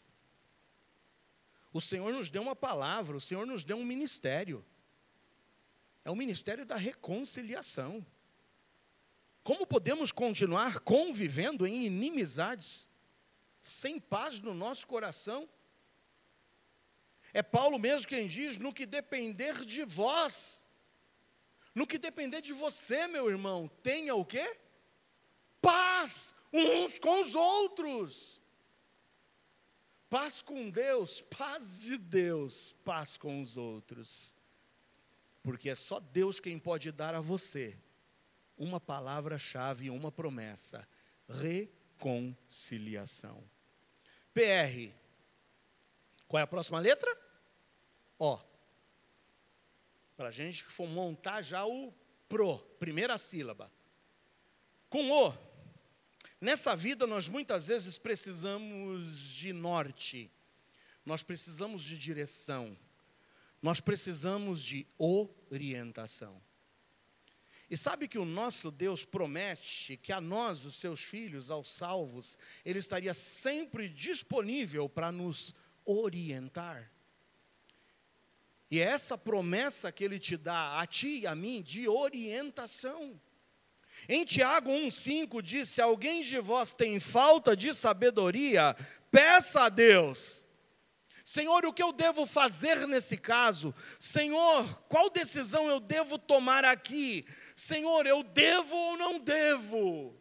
O Senhor nos deu uma palavra, o Senhor nos deu um ministério. É o ministério da reconciliação. Como podemos continuar convivendo em inimizades, sem paz no nosso coração? É Paulo mesmo quem diz: no que depender de vós, no que depender de você, meu irmão, tenha o quê? Paz uns com os outros. Paz com Deus, paz de Deus, paz com os outros. Porque é só Deus quem pode dar a você uma palavra-chave, uma promessa: reconciliação. PR. Qual é a próxima letra? O. Para a gente que for montar já o primeira sílaba. Com o, nessa vida nós muitas vezes precisamos de norte, nós precisamos de direção, nós precisamos de orientação. E sabe que o nosso Deus promete que a nós, os seus filhos, aos salvos, Ele estaria sempre disponível para nos orientar. E é essa promessa que Ele te dá, a ti e a mim, de orientação. Em Tiago 1,5 diz: se alguém de vós tem falta de sabedoria, peça a Deus. Senhor, o que eu devo fazer nesse caso? Senhor, qual decisão eu devo tomar aqui? Senhor, eu devo ou não devo?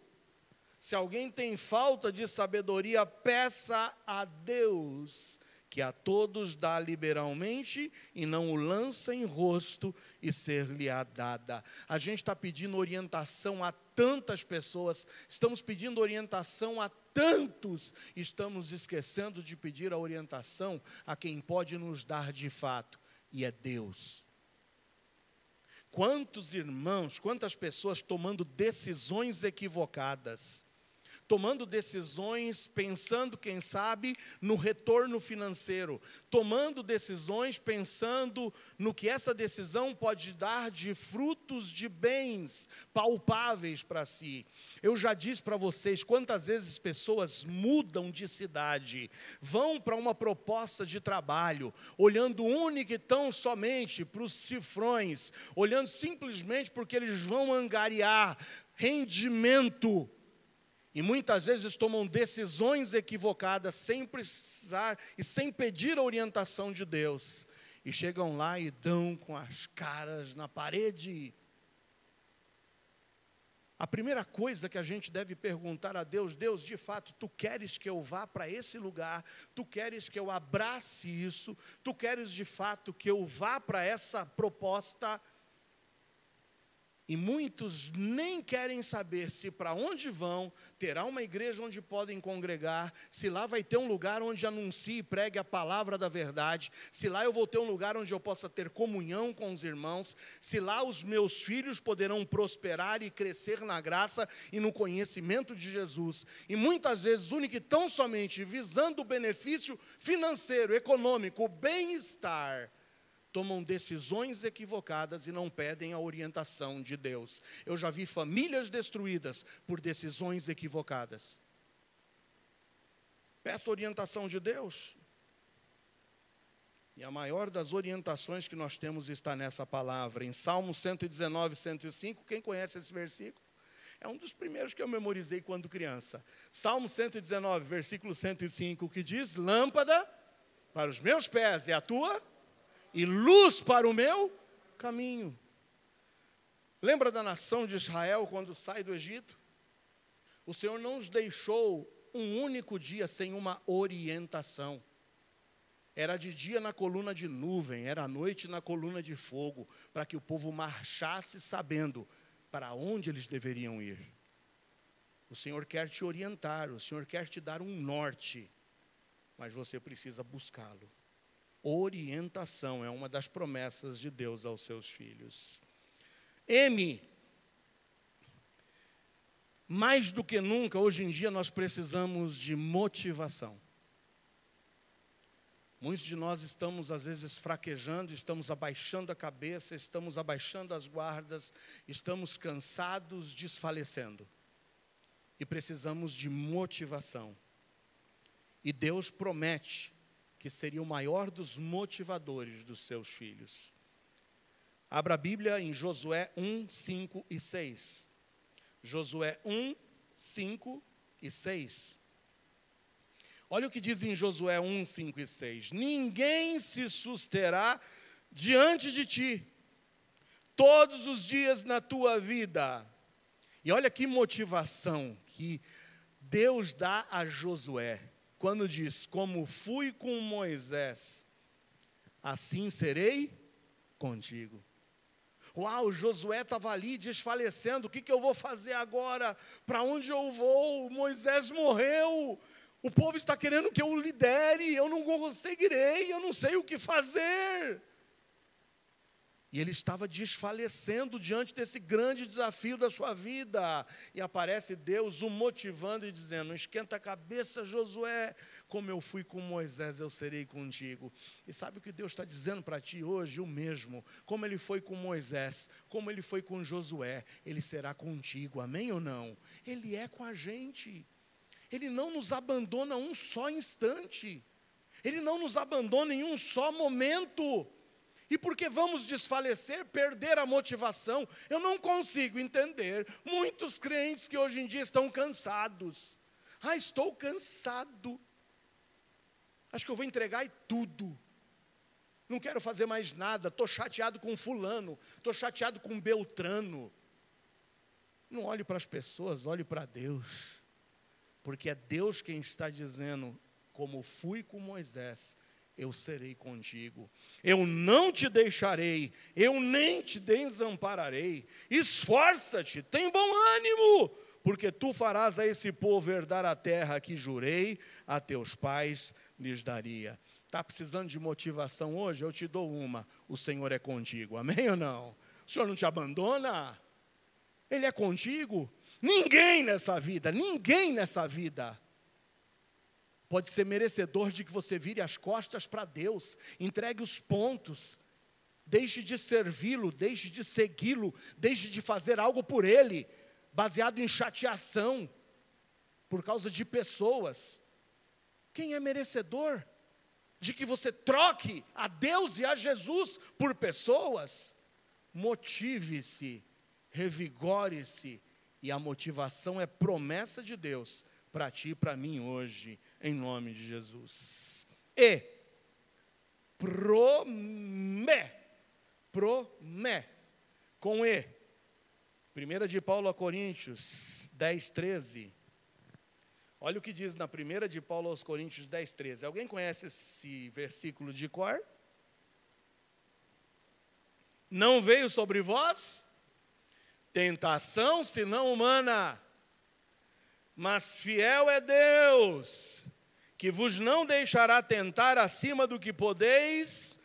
Se alguém tem falta de sabedoria, peça a Deus, que a todos dá liberalmente e não o lança em rosto e ser-lhe-á dada. A gente está pedindo orientação a tantas pessoas, estamos pedindo orientação a tantos, estamos esquecendo de pedir a orientação a quem pode nos dar de fato, e é Deus. Quantos irmãos, quantas pessoas tomando decisões equivocadas, tomando decisões pensando, quem sabe, no retorno financeiro, tomando decisões pensando no que essa decisão pode dar de frutos de bens palpáveis para si. Eu já disse para vocês quantas vezes pessoas mudam de cidade, vão para uma proposta de trabalho, olhando única e tão somente para os cifrões, olhando simplesmente porque eles vão angariar rendimento. E muitas vezes tomam decisões equivocadas sem precisar e sem pedir a orientação de Deus. E chegam lá e dão com as caras na parede. A primeira coisa que a gente deve perguntar a Deus: Deus, de fato, Tu queres que eu vá para esse lugar? Tu queres que eu abrace isso? Tu queres de fato que eu vá para essa proposta? E muitos nem querem saber se para onde vão, terá uma igreja onde podem congregar, se lá vai ter um lugar onde anuncie e pregue a palavra da verdade, se lá eu vou ter um lugar onde eu possa ter comunhão com os irmãos, se lá os meus filhos poderão prosperar e crescer na graça e no conhecimento de Jesus. E muitas vezes, única e tão somente visando o benefício financeiro, econômico, o bem-estar, tomam decisões equivocadas e não pedem a orientação de Deus. Eu já vi famílias destruídas por decisões equivocadas. Peça a orientação de Deus. E a maior das orientações que nós temos está nessa palavra. Em Salmo 119, 105, quem conhece esse versículo? É um dos primeiros que eu memorizei quando criança. Salmo 119, versículo 105, que diz: lâmpada para os meus pés é a tua e luz para o meu caminho. Lembra da nação de Israel quando sai do Egito? O Senhor não os deixou um único dia sem uma orientação. Era de dia na coluna de nuvem, era à noite na coluna de fogo, para que o povo marchasse sabendo para onde eles deveriam ir. O Senhor quer te orientar, o Senhor quer te dar um norte, mas você precisa buscá-lo. Orientação é uma das promessas de Deus aos seus filhos. M. Mais do que nunca, hoje em dia, nós precisamos de motivação. Muitos de nós estamos, às vezes, fraquejando, estamos abaixando a cabeça, estamos abaixando as guardas, estamos cansados, desfalecendo. E precisamos de motivação. E Deus promete que seria o maior dos motivadores dos seus filhos. Abra a Bíblia em Josué 1, 5 e 6. Josué 1, 5 e 6. Olha o que diz em Josué 1, 5 e 6. Ninguém se susterá diante de ti, todos os dias na tua vida. E olha que motivação que Deus dá a Josué, quando diz, como fui com Moisés, assim serei contigo. Uau, Josué estava ali desfalecendo, o que eu vou fazer agora? Para onde eu vou? Moisés morreu. O povo está querendo que eu lidere, eu não conseguirei, eu não sei o que fazer. E ele estava desfalecendo diante desse grande desafio da sua vida. E aparece Deus o motivando e dizendo, não esquenta a cabeça, Josué, como eu fui com Moisés, eu serei contigo. E sabe o que Deus está dizendo para ti hoje? O mesmo. Como ele foi com Moisés, como ele foi com Josué, ele será contigo, amém ou não? Ele é com a gente. Ele não nos abandona um só instante. Ele não nos abandona em um só momento. E porque vamos desfalecer, perder a motivação, eu não consigo entender muitos crentes que hoje em dia estão cansados. Ah, estou cansado. Acho que eu vou entregar e tudo. Não quero fazer mais nada. Estou chateado com fulano. Estou chateado com Beltrano. Não olhe para as pessoas, olhe para Deus. Porque é Deus quem está dizendo, como fui com Moisés, eu serei contigo. Eu não te deixarei, eu nem te desampararei. Esforça-te, tem bom ânimo, porque tu farás a esse povo herdar a terra que jurei a teus pais lhes daria. Está precisando de motivação hoje? Eu te dou uma. O Senhor é contigo, amém ou não? O Senhor não te abandona? Ele é contigo? Ninguém nessa vida pode ser merecedor de que você vire as costas para Deus, entregue os pontos, deixe de servi-lo, deixe de segui-lo, deixe de fazer algo por Ele, baseado em chateação, por causa de pessoas. Quem é merecedor de que você troque a Deus e a Jesus por pessoas? Motive-se, revigore-se, e a motivação é promessa de Deus para ti e para mim hoje, em nome de Jesus. E com E. 1 de Paulo a Coríntios 10, 13. Olha o que diz na 1 de Paulo aos Coríntios 10, 13. Alguém conhece esse versículo de cor? Não veio sobre vós tentação, senão humana, mas fiel é Deus, que vos não deixará tentar acima do que podeis,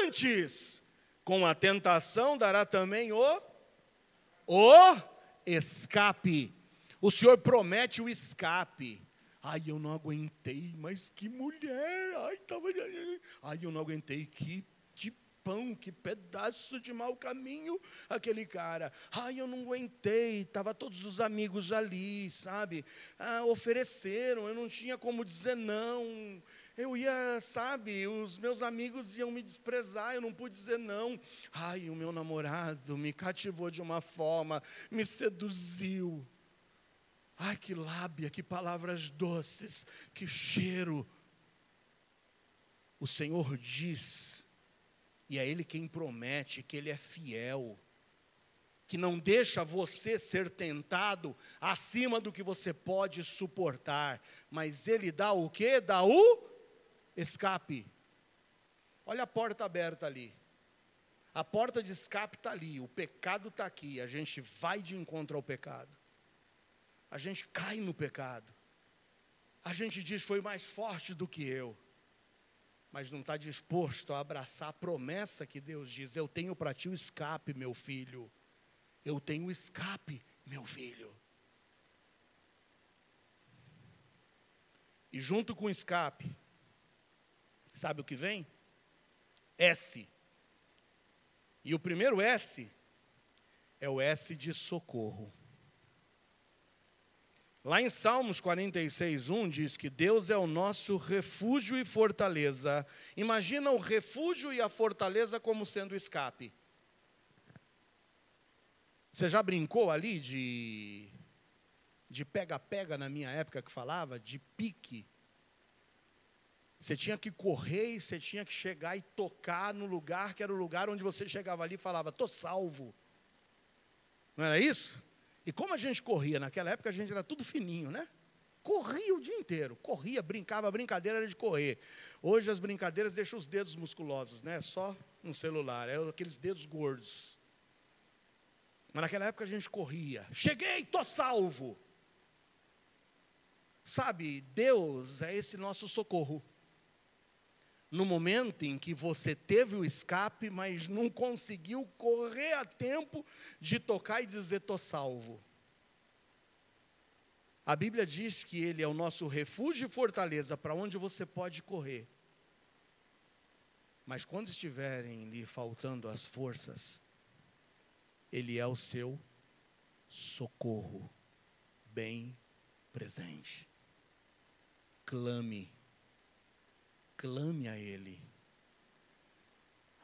antes, com a tentação dará também o escape. O Senhor promete o escape. Ai, eu não aguentei, mas que mulher, ai, eu não aguentei, que pão, que pedaço de mau caminho, aquele cara. Ai, eu não aguentei, estava todos os amigos ali, sabe? Ofereceram, eu não tinha como dizer não. Eu ia, sabe, os meus amigos iam me desprezar, eu não pude dizer não. Ai, o meu namorado me cativou de uma forma, me seduziu. Ai, que lábia, que palavras doces, que cheiro. O Senhor diz, e é Ele quem promete, que Ele é fiel, que não deixa você ser tentado acima do que você pode suportar, mas Ele dá o quê? Dá o escape. Olha a porta aberta ali. A porta de escape está ali, o pecado está aqui. A gente vai de encontro ao pecado. A gente cai no pecado. A gente diz, foi mais forte do que eu. Mas não está disposto a abraçar a promessa que Deus diz, eu tenho para ti o escape, meu filho. Eu tenho o escape, meu filho. E junto com o escape, sabe o que vem? S. E o primeiro S é o S de socorro. Lá em Salmos 46:1 diz que Deus é o nosso refúgio e fortaleza. Imagina o refúgio e a fortaleza como sendo o escape. Você já brincou ali de pega-pega na minha época que falava? De pique. Você tinha que correr e você tinha que chegar e tocar no lugar que era o lugar onde você chegava ali e falava, estou salvo. Não era isso? E como a gente corria? Naquela época a gente era tudo fininho, né? Corria o dia inteiro. Corria, brincava, a brincadeira era de correr. Hoje as brincadeiras deixam os dedos musculosos, né? Só no celular, é aqueles dedos gordos. Mas naquela época a gente corria. Cheguei, estou salvo. Sabe, Deus é esse nosso socorro. No momento em que você teve o escape, mas não conseguiu correr a tempo de tocar e dizer, estou salvo. A Bíblia diz que Ele é o nosso refúgio e fortaleza, para onde você pode correr. Mas quando estiverem lhe faltando as forças, Ele é o seu socorro, bem presente. Clame a Ele.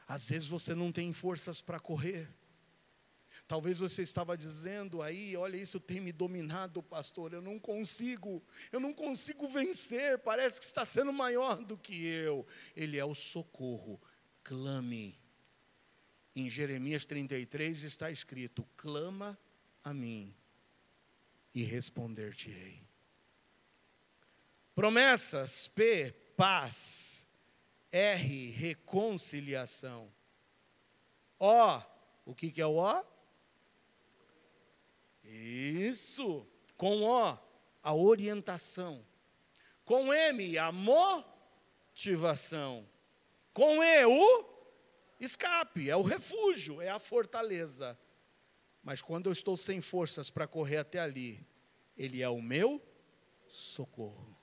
Às vezes você não tem forças para correr. Talvez você estava dizendo aí, olha, isso tem me dominado, pastor, eu não consigo vencer, parece que está sendo maior do que eu. Ele é o socorro, clame. Em Jeremias 33 está escrito, clama a mim e responder-te-ei. Promessas, P, paz. R, reconciliação. O que é o O? Isso. Com O, a orientação. Com M, a motivação. Com E, o escape, é o refúgio, é a fortaleza. Mas quando eu estou sem forças para correr até ali, Ele é o meu socorro.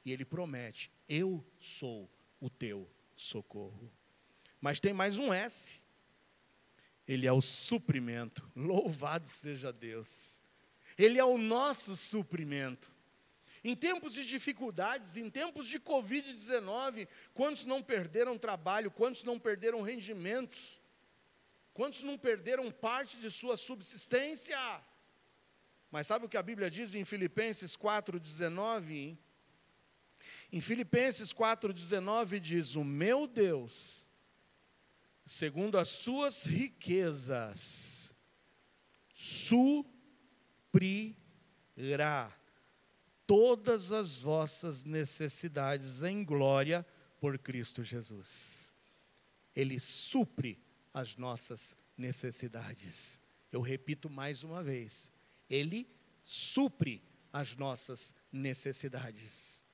E Ele promete, eu sou o teu socorro. Mas tem mais um S. Ele é o suprimento. Louvado seja Deus. Ele é o nosso suprimento. Em tempos de dificuldades, em tempos de Covid-19, quantos não perderam trabalho, quantos não perderam rendimentos, quantos não perderam parte de sua subsistência? Mas sabe o que a Bíblia diz em Filipenses 4,19? Em Filipenses 4,19 diz, o meu Deus, segundo as suas riquezas, suprirá todas as vossas necessidades em glória por Cristo Jesus. Ele supre as nossas necessidades. Eu repito mais uma vez, Ele supre as nossas necessidades.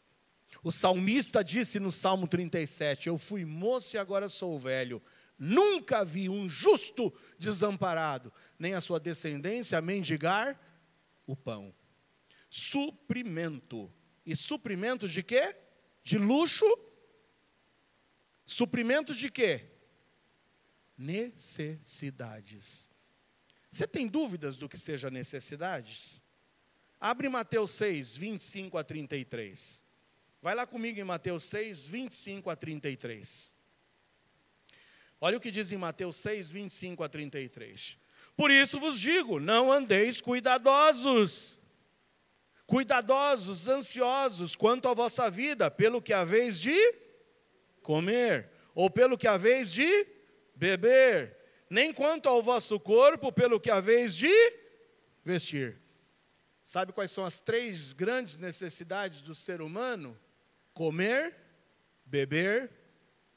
O salmista disse no Salmo 37, eu fui moço e agora sou velho, nunca vi um justo desamparado, nem a sua descendência mendigar o pão. Suprimento. E suprimento de quê? De luxo. Suprimento de quê? Necessidades. Você tem dúvidas do que seja necessidades? Abre Mateus 6, 25 a 33. Vai lá comigo em Mateus 6, 25 a 33. Olha o que diz em Mateus 6, 25 a 33. Por isso vos digo, não andeis cuidadosos, ansiosos quanto à vossa vida, pelo que haveis de comer, ou pelo que haveis de beber, nem quanto ao vosso corpo, pelo que haveis de vestir. Sabe quais são as 3 grandes necessidades do ser humano? Comer, beber,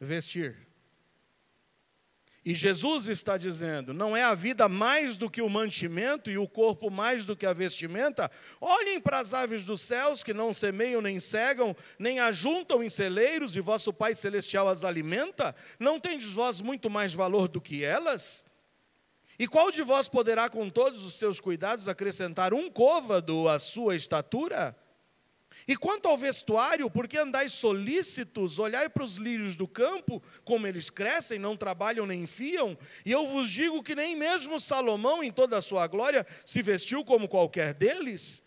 vestir. E Jesus está dizendo, não é a vida mais do que o mantimento e o corpo mais do que a vestimenta? Olhem para as aves dos céus, que não semeiam, nem cegam, nem ajuntam em celeiros, e vosso Pai Celestial as alimenta? Não tendes vós muito mais valor do que elas? E qual de vós poderá, com todos os seus cuidados, acrescentar um côvado à sua estatura? E quanto ao vestuário, por que andais solícitos? Olhai para os lírios do campo, como eles crescem, não trabalham nem fiam. E eu vos digo que nem mesmo Salomão, em toda a sua glória, se vestiu como qualquer deles.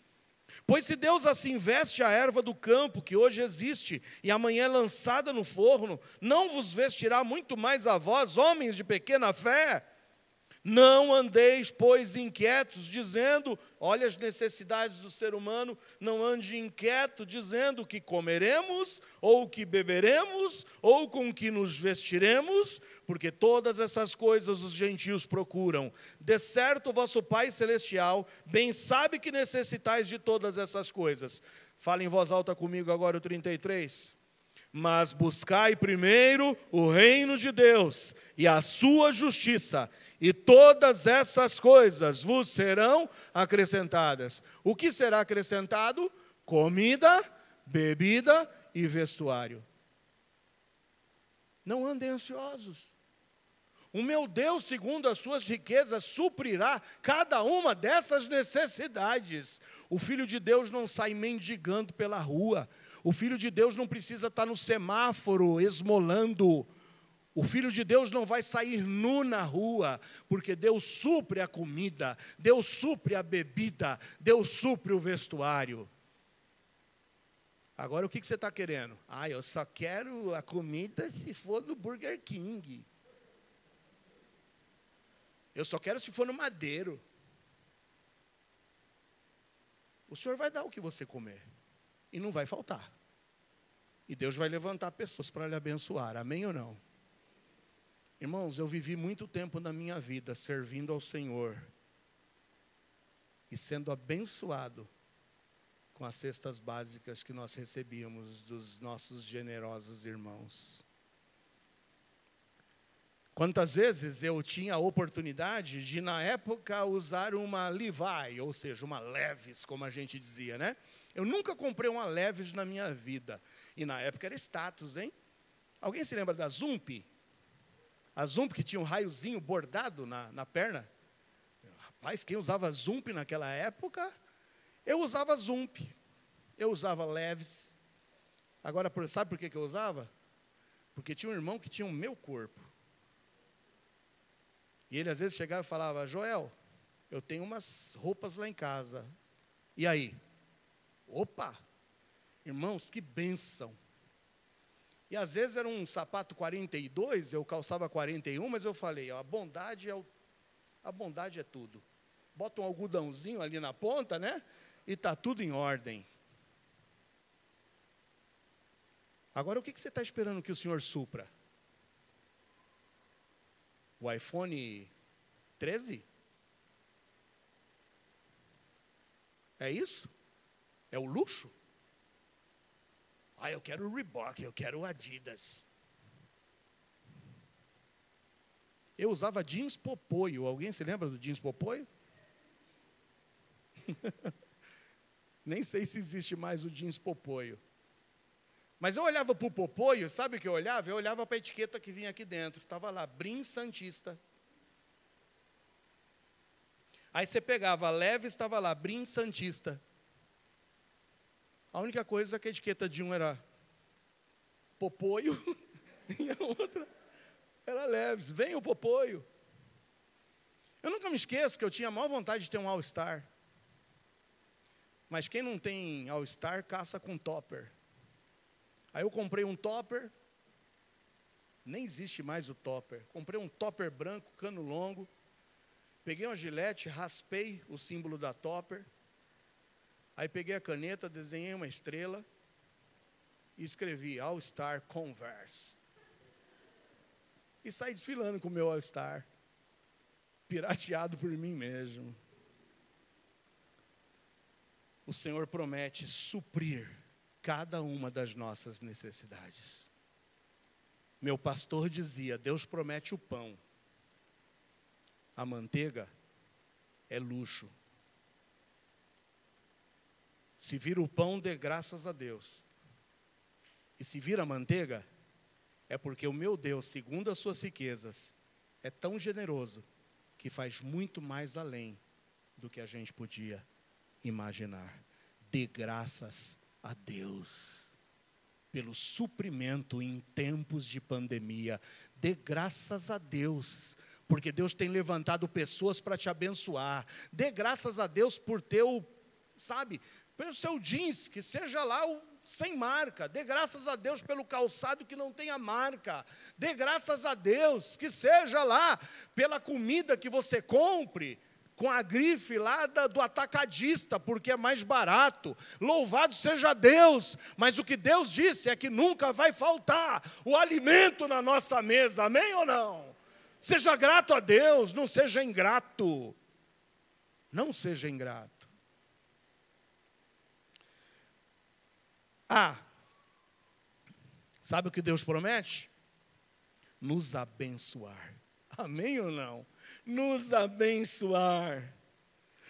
Pois se Deus assim veste a erva do campo, que hoje existe, e amanhã é lançada no forno, não vos vestirá muito mais a vós, homens de pequena fé? Não andeis, pois, inquietos, dizendo, olha as necessidades do ser humano, não ande inquieto, dizendo que comeremos, ou que beberemos, ou com que nos vestiremos, porque todas essas coisas os gentios procuram. De certo, vosso Pai Celestial bem sabe que necessitais de todas essas coisas. Fala em voz alta comigo agora o 33. Mas buscai primeiro o reino de Deus e a sua justiça, e todas essas coisas vos serão acrescentadas. O que será acrescentado? Comida, bebida e vestuário. Não andem ansiosos. O meu Deus, segundo as suas riquezas, suprirá cada uma dessas necessidades. O Filho de Deus não sai mendigando pela rua. O Filho de Deus não precisa estar no semáforo esmolando. O Filho de Deus não vai sair nu na rua, porque Deus supre a comida, Deus supre a bebida, Deus supre o vestuário. Agora o que você está querendo? Eu só quero a comida se for no Burger King. Eu só quero se for no Madeiro. O Senhor vai dar o que você comer, e não vai faltar. E Deus vai levantar pessoas para lhe abençoar, amém ou não? Irmãos, eu vivi muito tempo na minha vida servindo ao Senhor e sendo abençoado com as cestas básicas que nós recebíamos dos nossos generosos irmãos. Quantas vezes eu tinha a oportunidade de, na época, usar uma Levi, ou seja, uma Levi's, como a gente dizia, né? Eu nunca comprei uma Levi's na minha vida. E na época era status, hein? Alguém se lembra da Zump? A Zump que tinha um raiozinho bordado na perna. Rapaz, quem usava Zump naquela época? Eu usava Zump. Eu usava Levi's. Agora, sabe por que eu usava? Porque tinha um irmão que tinha o meu corpo. E ele às vezes chegava e falava, Joel, eu tenho umas roupas lá em casa. E aí? Opa! Irmãos, que bênção! E às vezes era um sapato 42, eu calçava 41, mas eu falei, a bondade é tudo. Bota um algodãozinho ali na ponta, né? E está tudo em ordem. Agora, o que você está esperando que o Senhor supra? O iPhone 13? É isso? É o luxo? Eu quero o Reebok, eu quero o Adidas. Eu usava jeans Popoio. Alguém se lembra do jeans Popoio? Nem sei se existe mais o jeans Popoio. Mas eu olhava para o Popoio, sabe o que eu olhava? Eu olhava para a etiqueta que vinha aqui dentro. Estava lá, Brim Santista. Aí você pegava a Levi's, estava lá, Brim Santista. A única coisa que a etiqueta de um era Popoio e a outra era Levi's. Vem o Popoio. Eu nunca me esqueço que eu tinha a maior vontade de ter um All-Star. Mas quem não tem All-Star, caça com topper. Aí eu comprei um topper. Nem existe mais o topper. Comprei um topper branco, cano longo. Peguei uma gilete, raspei o símbolo da topper. Aí peguei a caneta, desenhei uma estrela e escrevi All Star Converse. E saí desfilando com o meu All Star, pirateado por mim mesmo. O Senhor promete suprir cada uma das nossas necessidades. Meu pastor dizia, Deus promete o pão. A manteiga é luxo. Se vira o pão, dê graças a Deus. E se vira a manteiga, é porque o meu Deus, segundo as suas riquezas, é tão generoso que faz muito mais além do que a gente podia imaginar. Dê graças a Deus pelo suprimento em tempos de pandemia. Dê graças a Deus, porque Deus tem levantado pessoas para te abençoar. Dê graças a Deus por ter pelo seu jeans, que seja lá sem marca. Dê graças a Deus pelo calçado que não tenha marca. Dê graças a Deus que seja lá pela comida que você compre com a grife lá do atacadista, porque é mais barato. Louvado seja Deus, mas o que Deus disse é que nunca vai faltar o alimento na nossa mesa, amém ou não? Seja grato a Deus, não seja ingrato. Não seja ingrato. Sabe o que Deus promete? Nos abençoar. Amém ou não? Nos abençoar.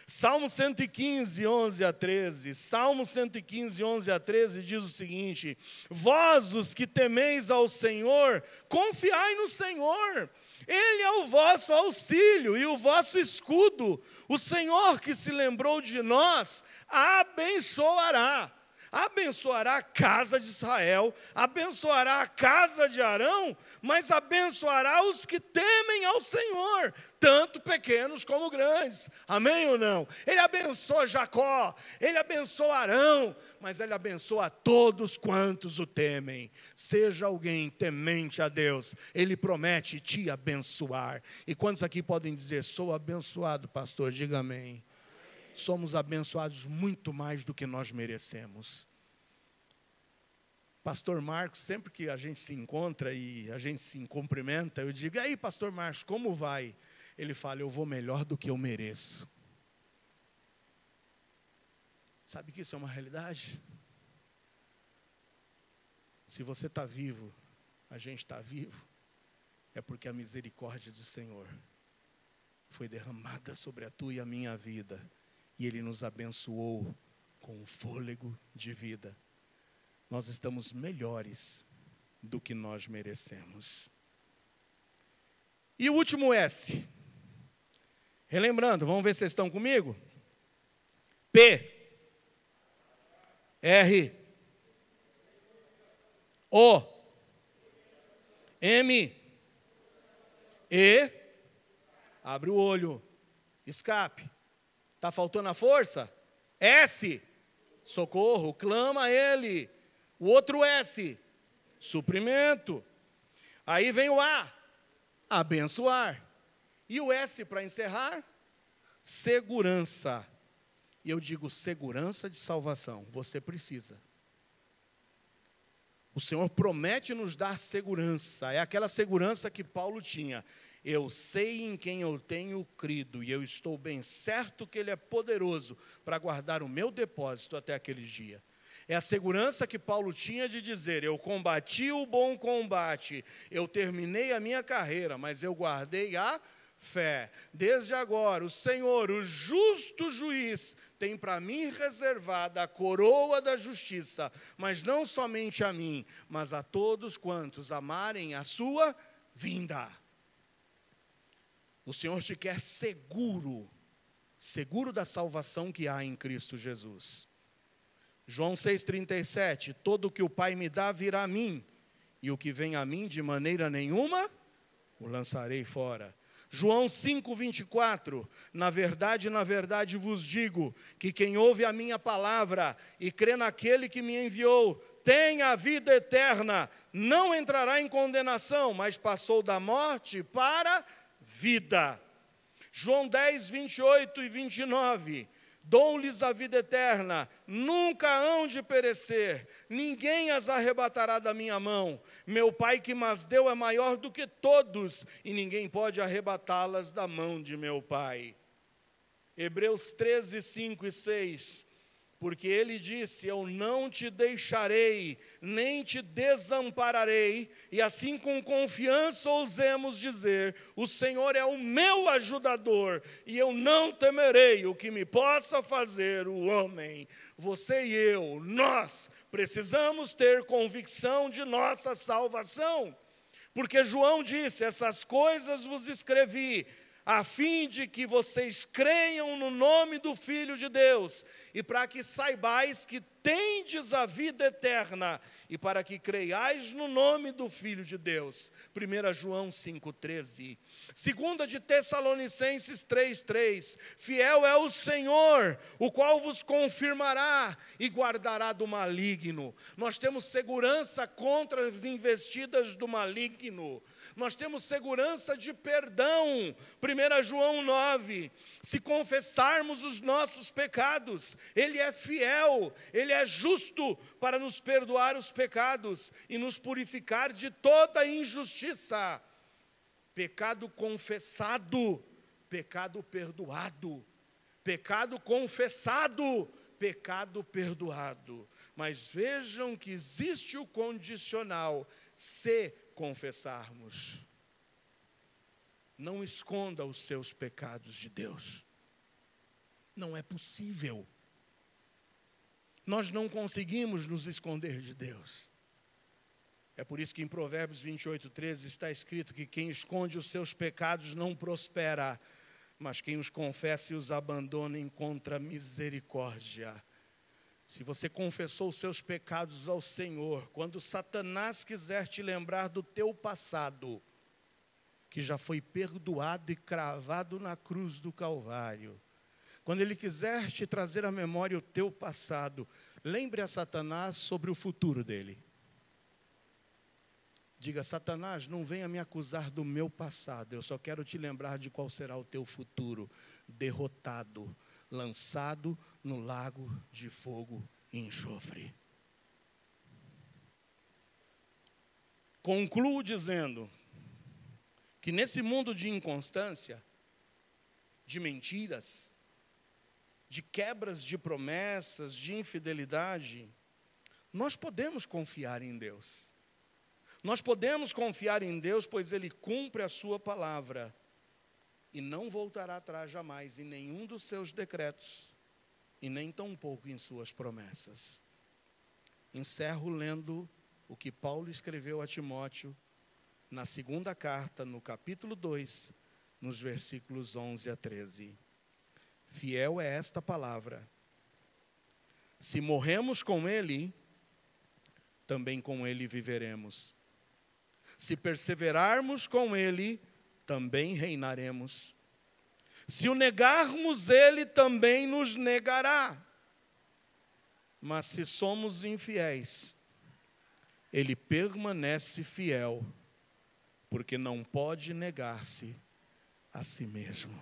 Salmo 115, 11 a 13. Salmo 115, 11 a 13 diz o seguinte: vós, os que temeis ao Senhor, confiai no Senhor. Ele é o vosso auxílio e o vosso escudo. O Senhor que se lembrou de nós, abençoará. Abençoará a casa de Israel, abençoará a casa de Arão, mas abençoará os que temem ao Senhor, tanto pequenos como grandes. Amém ou não? Ele abençoa Jacó, ele abençoa Arão, mas ele abençoa todos quantos o temem. Seja alguém temente a Deus, ele promete te abençoar. E quantos aqui podem dizer, sou abençoado, pastor? Diga amém. Somos abençoados muito mais do que nós merecemos. Pastor Marcos, sempre que a gente se encontra e a gente se cumprimenta, eu digo, e aí, pastor Marcos, como vai? Ele fala, eu vou melhor do que eu mereço. Sabe que isso é uma realidade? Se você está vivo, a gente está vivo, é porque a misericórdia do Senhor foi derramada sobre a tua e a minha vida. E Ele nos abençoou com o fôlego de vida. Nós estamos melhores do que nós merecemos. E o último S. Relembrando, vamos ver se vocês estão comigo? P. R. O. M. E. Abre o olho. Escape. Está faltando a força? S, socorro, clama a Ele. O outro S, suprimento. Aí vem o A, abençoar. E o S, para encerrar, segurança. E eu digo segurança de salvação, você precisa. O Senhor promete nos dar segurança, é aquela segurança que Paulo tinha. Eu sei em quem eu tenho crido, e eu estou bem certo que Ele é poderoso para guardar o meu depósito até aquele dia. É a segurança que Paulo tinha de dizer, eu combati o bom combate, eu terminei a minha carreira, mas eu guardei a fé. Desde agora, o Senhor, o justo juiz, tem para mim reservada a coroa da justiça, mas não somente a mim, mas a todos quantos amarem a sua vinda. O Senhor te quer seguro, seguro da salvação que há em Cristo Jesus. João 6,37, todo o que o Pai me dá virá a mim, e o que vem a mim de maneira nenhuma, o lançarei fora. João 5,24, na verdade vos digo, que quem ouve a minha palavra e crê naquele que me enviou, tem a vida eterna, não entrará em condenação, mas passou da morte para vida. João 10, 28 e 29, dou-lhes a vida eterna, nunca hão de perecer, ninguém as arrebatará da minha mão. Meu Pai que mas deu é maior do que todos, e ninguém pode arrebatá-las da mão de meu Pai. Hebreus 13, 5 e 6, Porque ele disse: eu não te deixarei, nem te desampararei, e assim com confiança ousemos dizer: o Senhor é o meu ajudador, e eu não temerei o que me possa fazer o homem. Você e eu, nós precisamos ter convicção de nossa salvação, porque João disse: essas coisas vos escrevi, a fim de que vocês creiam no nome do Filho de Deus, e para que saibais que tendes a vida eterna, e para que creiais no nome do Filho de Deus. 1 João 5,13. 2 de Tessalonicenses 3,3. Fiel é o Senhor, o qual vos confirmará e guardará do maligno. Nós temos segurança contra as investidas do maligno. Nós temos segurança de perdão. 1 João 9. Se confessarmos os nossos pecados, Ele é fiel, Ele é justo para nos perdoar os pecados e nos purificar de toda injustiça. Pecado confessado, pecado perdoado. Pecado confessado, pecado perdoado. Mas vejam que existe o condicional: se confessarmos. Não esconda os seus pecados de Deus. Não é possível. Nós não conseguimos nos esconder de Deus. É por isso que em Provérbios 28,13 está escrito que quem esconde os seus pecados não prospera, mas quem os confessa e os abandona encontra misericórdia. Se você confessou os seus pecados ao Senhor, quando Satanás quiser te lembrar do teu passado, que já foi perdoado e cravado na cruz do Calvário, quando ele quiser te trazer à memória o teu passado, lembre a Satanás sobre o futuro dele. Diga: Satanás, não venha me acusar do meu passado, eu só quero te lembrar de qual será o teu futuro: derrotado, lançado no lago de fogo e enxofre. Concluo dizendo que nesse mundo de inconstância, de mentiras, de quebras de promessas, de infidelidade, nós podemos confiar em Deus. Nós podemos confiar em Deus, pois Ele cumpre a sua palavra e não voltará atrás jamais em nenhum dos seus decretos e nem tampouco em suas promessas. Encerro lendo o que Paulo escreveu a Timóteo na segunda carta, no capítulo 2, nos versículos 11 a 13. Fiel é esta palavra: se morremos com Ele, também com Ele viveremos. Se perseverarmos com Ele, também reinaremos. Se o negarmos, Ele também nos negará. Mas se somos infiéis, Ele permanece fiel, porque não pode negar-se a si mesmo.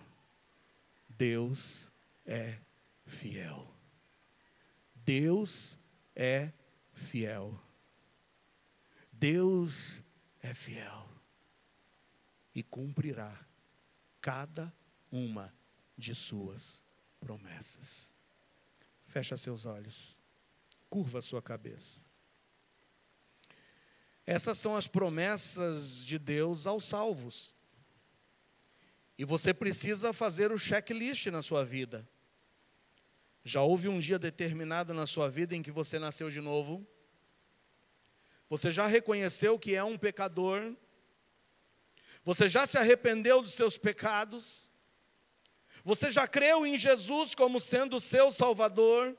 Deus é fiel. Deus é fiel. Deus é fiel e cumprirá cada uma de suas promessas. Fecha seus olhos, curva sua cabeça. Essas são as promessas de Deus aos salvos. E você precisa fazer o checklist na sua vida. Já houve um dia determinado na sua vida em que você nasceu de novo? Você já reconheceu que é um pecador? Você já se arrependeu dos seus pecados? Você já creu em Jesus como sendo o seu Salvador?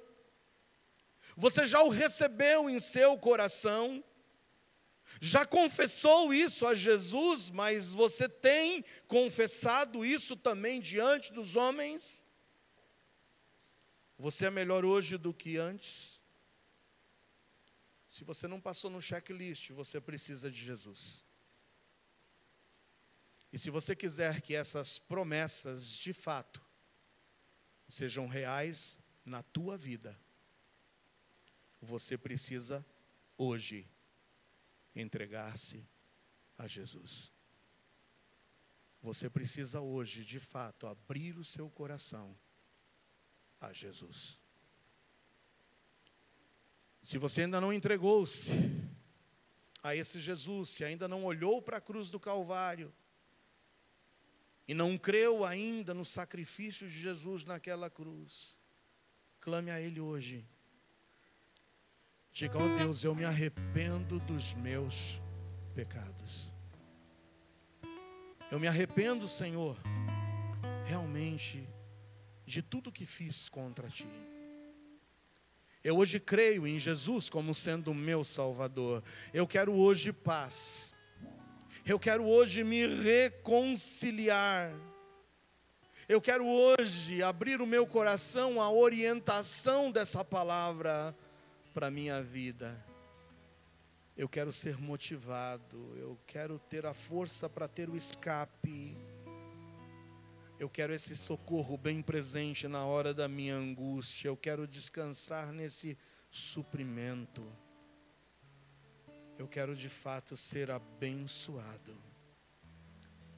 Você já o recebeu em seu coração? Já confessou isso a Jesus, mas você tem confessado isso também diante dos homens? Você é melhor hoje do que antes? Se você não passou no checklist, você precisa de Jesus. E se você quiser que essas promessas, de fato, sejam reais na tua vida, você precisa, hoje, entregar-se a Jesus. Você precisa hoje, de fato, abrir o seu coração a Jesus. Se você ainda não entregou-se a esse Jesus, se ainda não olhou para a cruz do Calvário e não creu ainda no sacrifício de Jesus naquela cruz, clame a Ele hoje. Diga: ó Deus, eu me arrependo dos meus pecados. Eu me arrependo, Senhor, realmente, de tudo que fiz contra Ti. Eu hoje creio em Jesus como sendo o meu Salvador. Eu quero hoje paz. Eu quero hoje me reconciliar. Eu quero hoje abrir o meu coração à orientação dessa palavra para a minha vida. Eu quero ser motivado. Eu quero ter a força para ter o escape. Eu quero esse socorro bem presente na hora da minha angústia. Eu quero descansar nesse suprimento. Eu quero de fato ser abençoado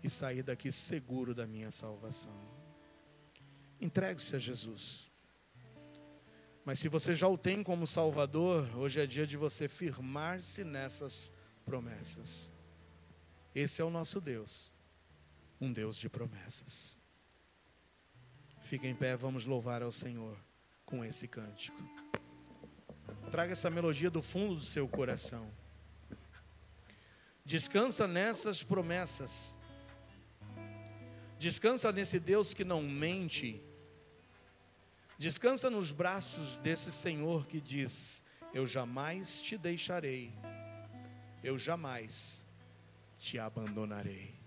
e sair daqui seguro da minha salvação. Entregue-se a Jesus. Mas se você já o tem como Salvador, hoje é dia de você firmar-se nessas promessas. Esse é o nosso Deus, um Deus de promessas. Fica em pé, vamos louvar ao Senhor com esse cântico. Traga essa melodia do fundo do seu coração. Descansa nessas promessas. Descansa nesse Deus que não mente. Descansa nos braços desse Senhor que diz: eu jamais te deixarei, eu jamais te abandonarei.